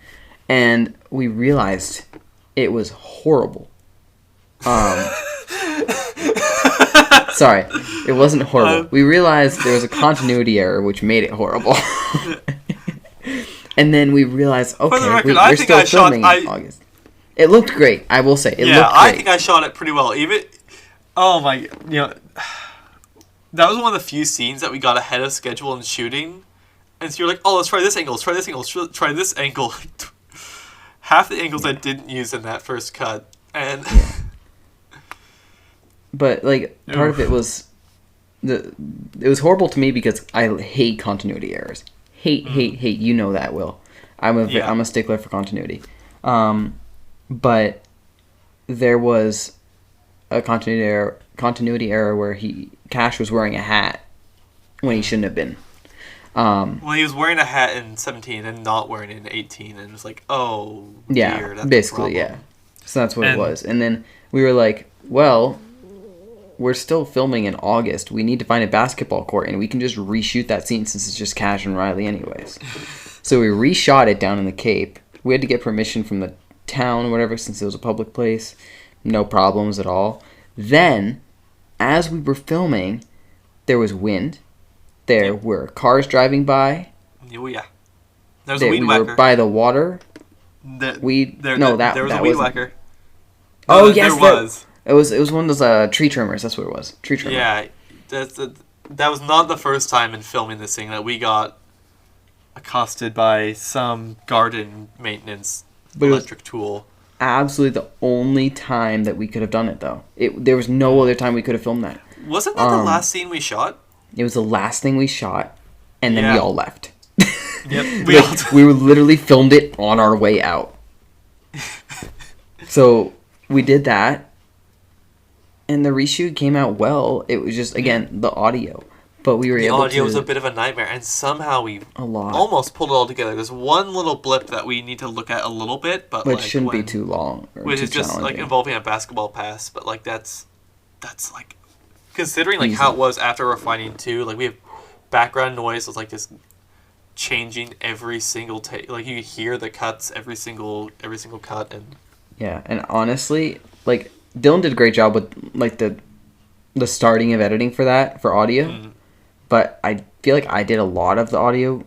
and we realized it was horrible. Sorry, it wasn't horrible. We realized there was a continuity error, which made it horrible. And then we realized, okay, we're still filming in August. It looked great, I will say. It looked great. I think I shot it pretty well. Oh my, that was one of the few scenes that we got ahead of schedule in shooting. And so you're like, oh, let's try this angle, let's try this angle, let's try this angle. Half the angles I didn't use in that first cut. And... Yeah. But, like, part of it was... It was horrible to me because I hate continuity errors. Hate. You know that, Will. I'm a stickler for continuity. But there was a continuity error where Cash was wearing a hat when he shouldn't have been. Well, he was wearing a hat in 17 and not wearing it in 18, and it was like, oh, yeah, dear, that's basically, yeah. So that's what it was. And then we were like, well, we're still filming in August. We need to find a basketball court, and we can just reshoot that scene since it's just Cash and Riley anyways. So we reshot it down in the Cape. We had to get permission from the town or whatever since it was a public place. No problems at all. Then, as we were filming, there was wind. There were cars driving by. Oh, yeah. There was a weed we whacker. Were by the water. There was a weed whacker. Oh, yes, there was. It was one of those tree trimmers. That's what it was. Tree trimmer. Yeah, that was not the first time in filming this thing that we got accosted by some garden maintenance electric tool. Absolutely the only time that we could have done it, though. There was no other time we could have filmed that. Wasn't that the last scene we shot? It was the last thing we shot, and then we all left. Yep, we literally filmed it on our way out. So we did that. And the reshoot came out well. It was just, again, the audio. But we were able to... The audio was a bit of a nightmare, and somehow we almost pulled it all together. There's one little blip that we need to look at a little bit, but it shouldn't be too long. Which is just like involving a basketball pass, but like that's like considering like how it was after refining too. Like we have background noise with like this changing every single take. Like you hear the cuts every single cut, and yeah, and honestly, like. Dylan did a great job with like the starting of editing for audio. but I feel like I did a lot of the audio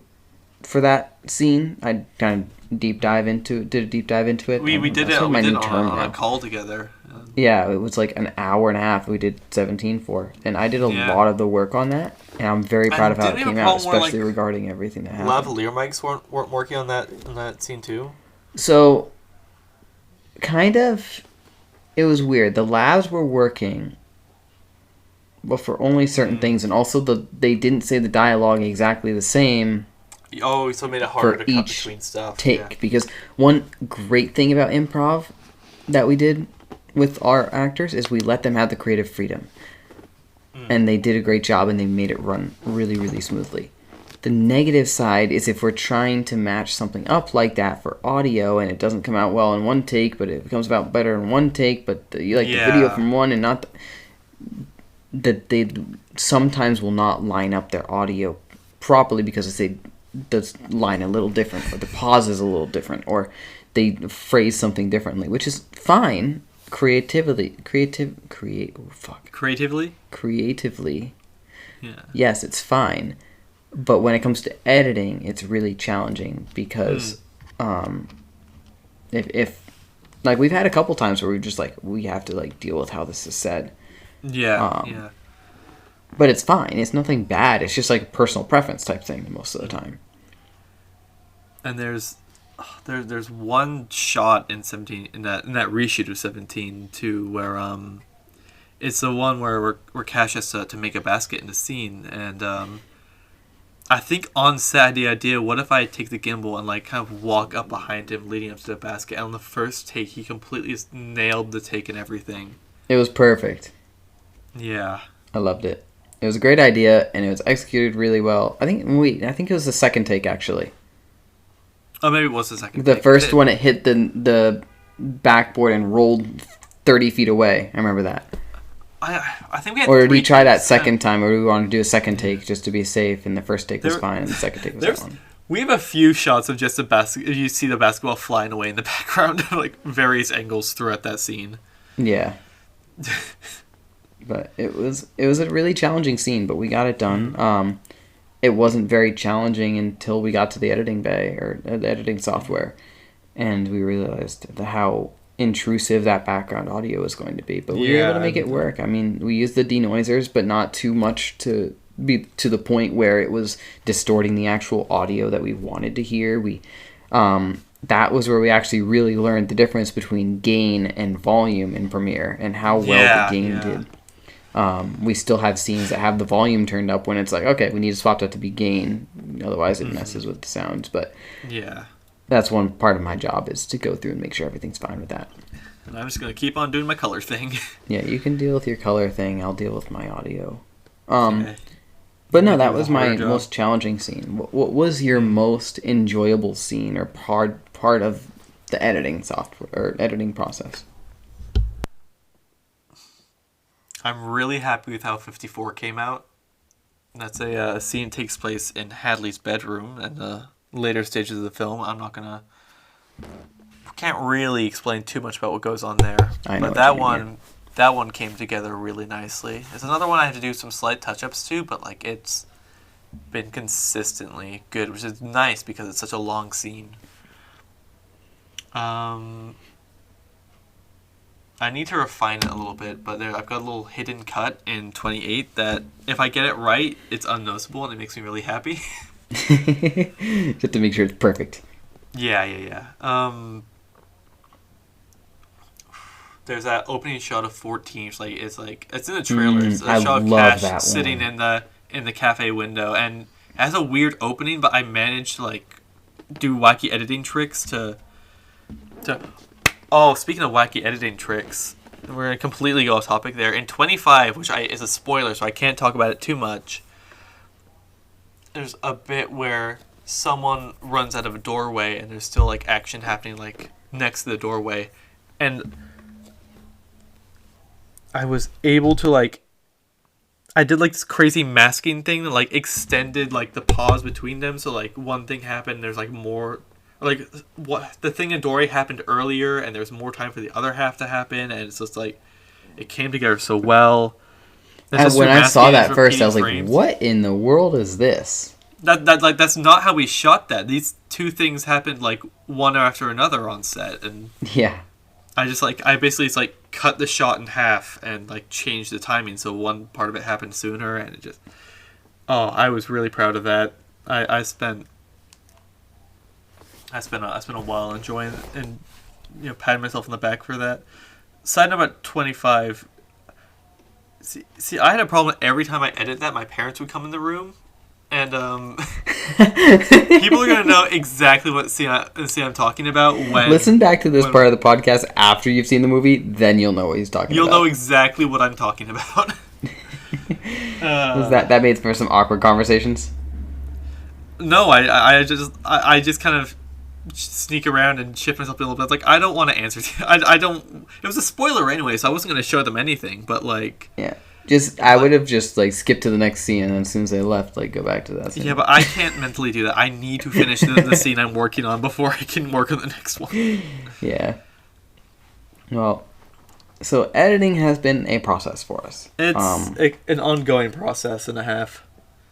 for that scene. I kind of did a deep dive into it. We did that's it. what We my did new it term on a now. call together. Yeah, it was like an hour and a half we did 17 for. And I did a lot of the work on that. And I'm very proud of how it came out, especially regarding everything that happened. Lavalier mics weren't working on that scene too? So, kind of, it was weird. The labs were working, but for only certain things. And also, they didn't say the dialogue exactly the same. Oh, so it made it harder for to cut each between stuff. take. Yeah. Because one great thing about improv that we did with our actors is we let them have the creative freedom. And they did a great job, and they made it run really, really smoothly. The negative side is if we're trying to match something up like that for audio, and it doesn't come out well in one take, but it comes out better in one take, but you like the video from one and not that they sometimes will not line up their audio properly because they the line a little different, or the pause is a little different, or they phrase something differently, which is fine. Creatively, Yeah. yes, it's fine. But when it comes to editing, it's really challenging because if like we've had a couple times where we're just like we have to like deal with how this is said. Yeah. But it's fine. It's nothing bad. It's just like a personal preference type thing most of the time. And there's one shot in 17 in that reshoot of 17 too where it's the one where Cash has to make a basket in the scene, and I think on set I had the idea, what if I take the gimbal and like kind of walk up behind him leading up to the basket, and on the first take he completely nailed the take and everything. It was perfect. Yeah. I loved it. It was a great idea, and it was executed really well. I think it was the second take, actually. Oh, maybe it was the second The take. first one, it hit the backboard and rolled 30 feet away. I remember that. I think we had Or did we try that takes. second time, or we wanted to do a second take just to be safe, and the first take was fine, and the second take was that one? We have a few shots of just the basket. You see the basketball flying away in the background, like various angles throughout that scene. Yeah. But it was a really challenging scene, but we got it done. It wasn't very challenging until we got to the editing bay, or the editing software, and we realized how intrusive that background audio was going to be. But we were able to make it work. I mean, we used the denoisers, but not too much to be to the point where it was distorting the actual audio that we wanted to hear. That was where we actually really learned the difference between gain and volume in Premiere, and how well the gain did. We still have scenes that have the volume turned up when it's like, okay, we need to swap that to be gain, otherwise it messes with the sounds. But that's one part of my job, is to go through and make sure everything's fine with that. And I'm just going to keep on doing my color thing. Yeah, you can deal with your color thing, I'll deal with my audio. Okay. But no, that was my most challenging scene. What was your most enjoyable scene, or part of the editing software or editing process? I'm really happy with how 54 came out. That's a scene takes place in Hadley's bedroom in the later stages of the film. I'm not gonna... Can't really explain too much about what goes on there. I know but that one came together really nicely. There's another one I had to do some slight touch-ups to, but like it's been consistently good, which is nice because it's such a long scene. I need to refine it a little bit, but I've got a little hidden cut in 28 that if I get it right, it's unnoticeable and it makes me really happy. Just to make sure it's perfect. Yeah. There's that opening shot of 14. It's in the trailer. It's a shot of Cash sitting in the cafe window, and it has a weird opening, but I managed to like do wacky editing tricks to. Oh, speaking of wacky editing tricks, we're going to completely go off topic there. In 25, which is a spoiler, so I can't talk about it too much, there's a bit where someone runs out of a doorway and there's still like action happening like next to the doorway. And I was able to I did like this crazy masking thing that like extended like the pause between them. So like one thing happened, there's like more... Like, what the thing in Dory happened earlier, and there's more time for the other half to happen, and it's just like, it came together so well. That's just When through I saw masking that first, I was like, frames. "What in the world is this?" That's not how we shot that. These two things happened like one after another on set, and Yeah. I basically just, like, cut the shot in half and like changed the timing so one part of it happened sooner, and it just I was really proud of that. I spent a while enjoying it and patting myself on the back for that. Side note about 25. See, I had a problem every time I edit that. My parents would come in the room, and people are gonna know exactly what scene I'm talking about when. Listen back to this part of the podcast after you've seen the movie, then you'll know what he's talking You'll about. know exactly what I'm talking about. That made for some awkward conversations? No, I just kind of sneak around and shift myself a little bit. Like, I don't want to answer. I don't. It was a spoiler anyway, so I wasn't going to show them anything. But like, Yeah. I would have just like skipped to the next scene, and then as soon as they left, like go back to that scene. Yeah, but I can't mentally do that. I need to finish the scene I'm working on before I can work on the next one. Yeah. Well, so editing has been a process for us. It's an ongoing process and a half.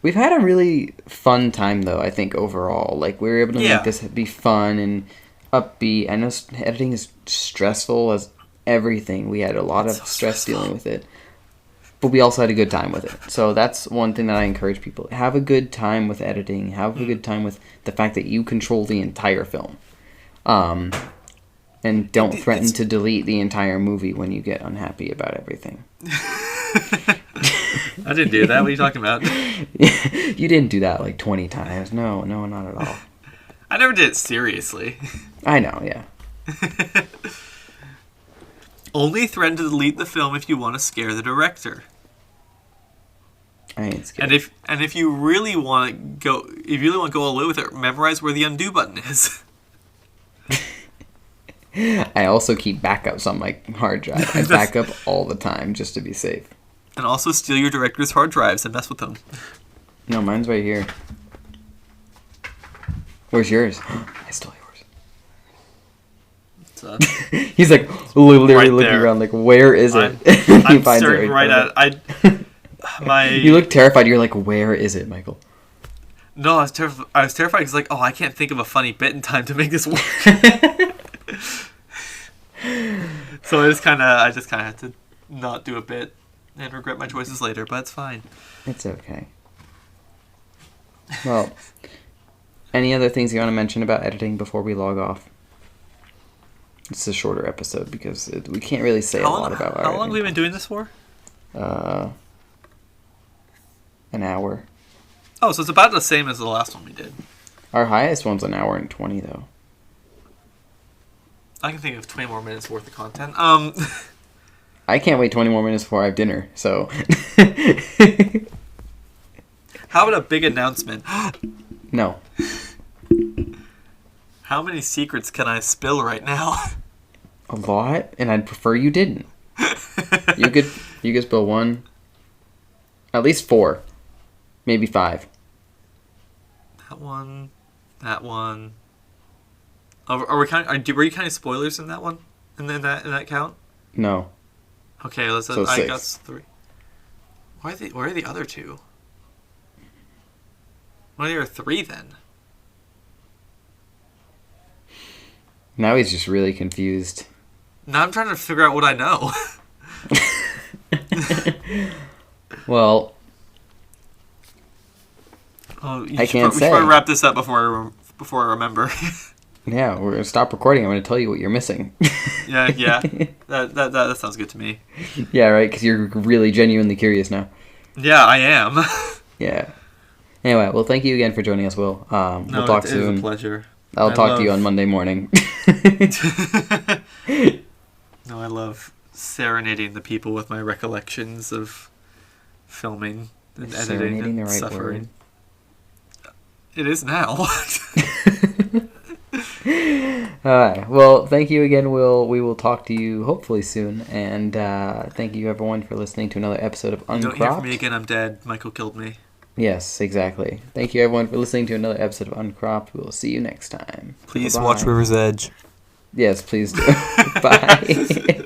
We've had a really fun time, though, I think, overall. Like, we were able to make this be fun and upbeat. I know editing is stressful as everything. We had a lot of stress dealing with it. But we also had a good time with it. So that's one thing that I encourage people. Have a good time with editing. Have a good time with the fact that you control the entire film. And don't threaten to delete the entire movie when you get unhappy about everything. I didn't do that. What are you talking about? You didn't do that like 20 times. No, not at all. I never did it seriously. I know, yeah. Only threaten to delete the film if you want to scare the director. I ain't scared. And if you really want to go all the way with it, memorize where the undo button is. I also keep backups on my hard drive. I back up all the time just to be safe. And also steal your director's hard drives and mess with them. No, mine's right here. Where's yours? I stole yours. He's like literally right looking there. around like, where is it? I'm staring right at it. You look terrified. You're like, where is it, Michael? No, I was terrified because like, I can't think of a funny bit in time to make this work. So I just kind of had to not do a bit and regret my choices later, but it's fine. It's okay. Well, any other things you want to mention about editing before we log off? It's a shorter episode because we can't really say a lot about our How long have we been doing this for? An hour. Oh, so it's about the same as the last one we did. Our highest one's an hour and 20, though. I can think of 20 more minutes worth of content. I can't wait 20 more minutes before I have dinner, so... How about a big announcement? No. How many secrets can I spill right now? A lot, and I'd prefer you didn't. You could spill one. At least 4. Maybe 5. That one. Are we were you counting spoilers in that one? In that count? No. Okay, let's. So I 6. guess 3. Where are the other 2? Why are there 3 then? Now he's just really confused. Now I'm trying to figure out what I know. Well, I can't say. We should probably wrap this up before I remember. Yeah, we're gonna stop recording. I'm gonna tell you what you're missing. Yeah. That sounds good to me. Yeah, right. Because you're really genuinely curious now. Yeah, I am. Yeah. Anyway, well, thank you again for joining us, Will. We'll talk soon. It is a pleasure. I'll talk to you on Monday morning. No, I love serenading the people with my recollections of filming and editing Serenading and the right suffering. It is now. Alright, well, thank you again, Will. We will talk to you hopefully soon. And thank you, everyone, for listening to another episode of Uncropped. Don't hear from me again, I'm dead. Michael killed me. Yes, exactly. Thank you, everyone, for listening to another episode of Uncropped. We will see you next time. Please Bye-bye. watch River's Edge. Yes, please do. Bye.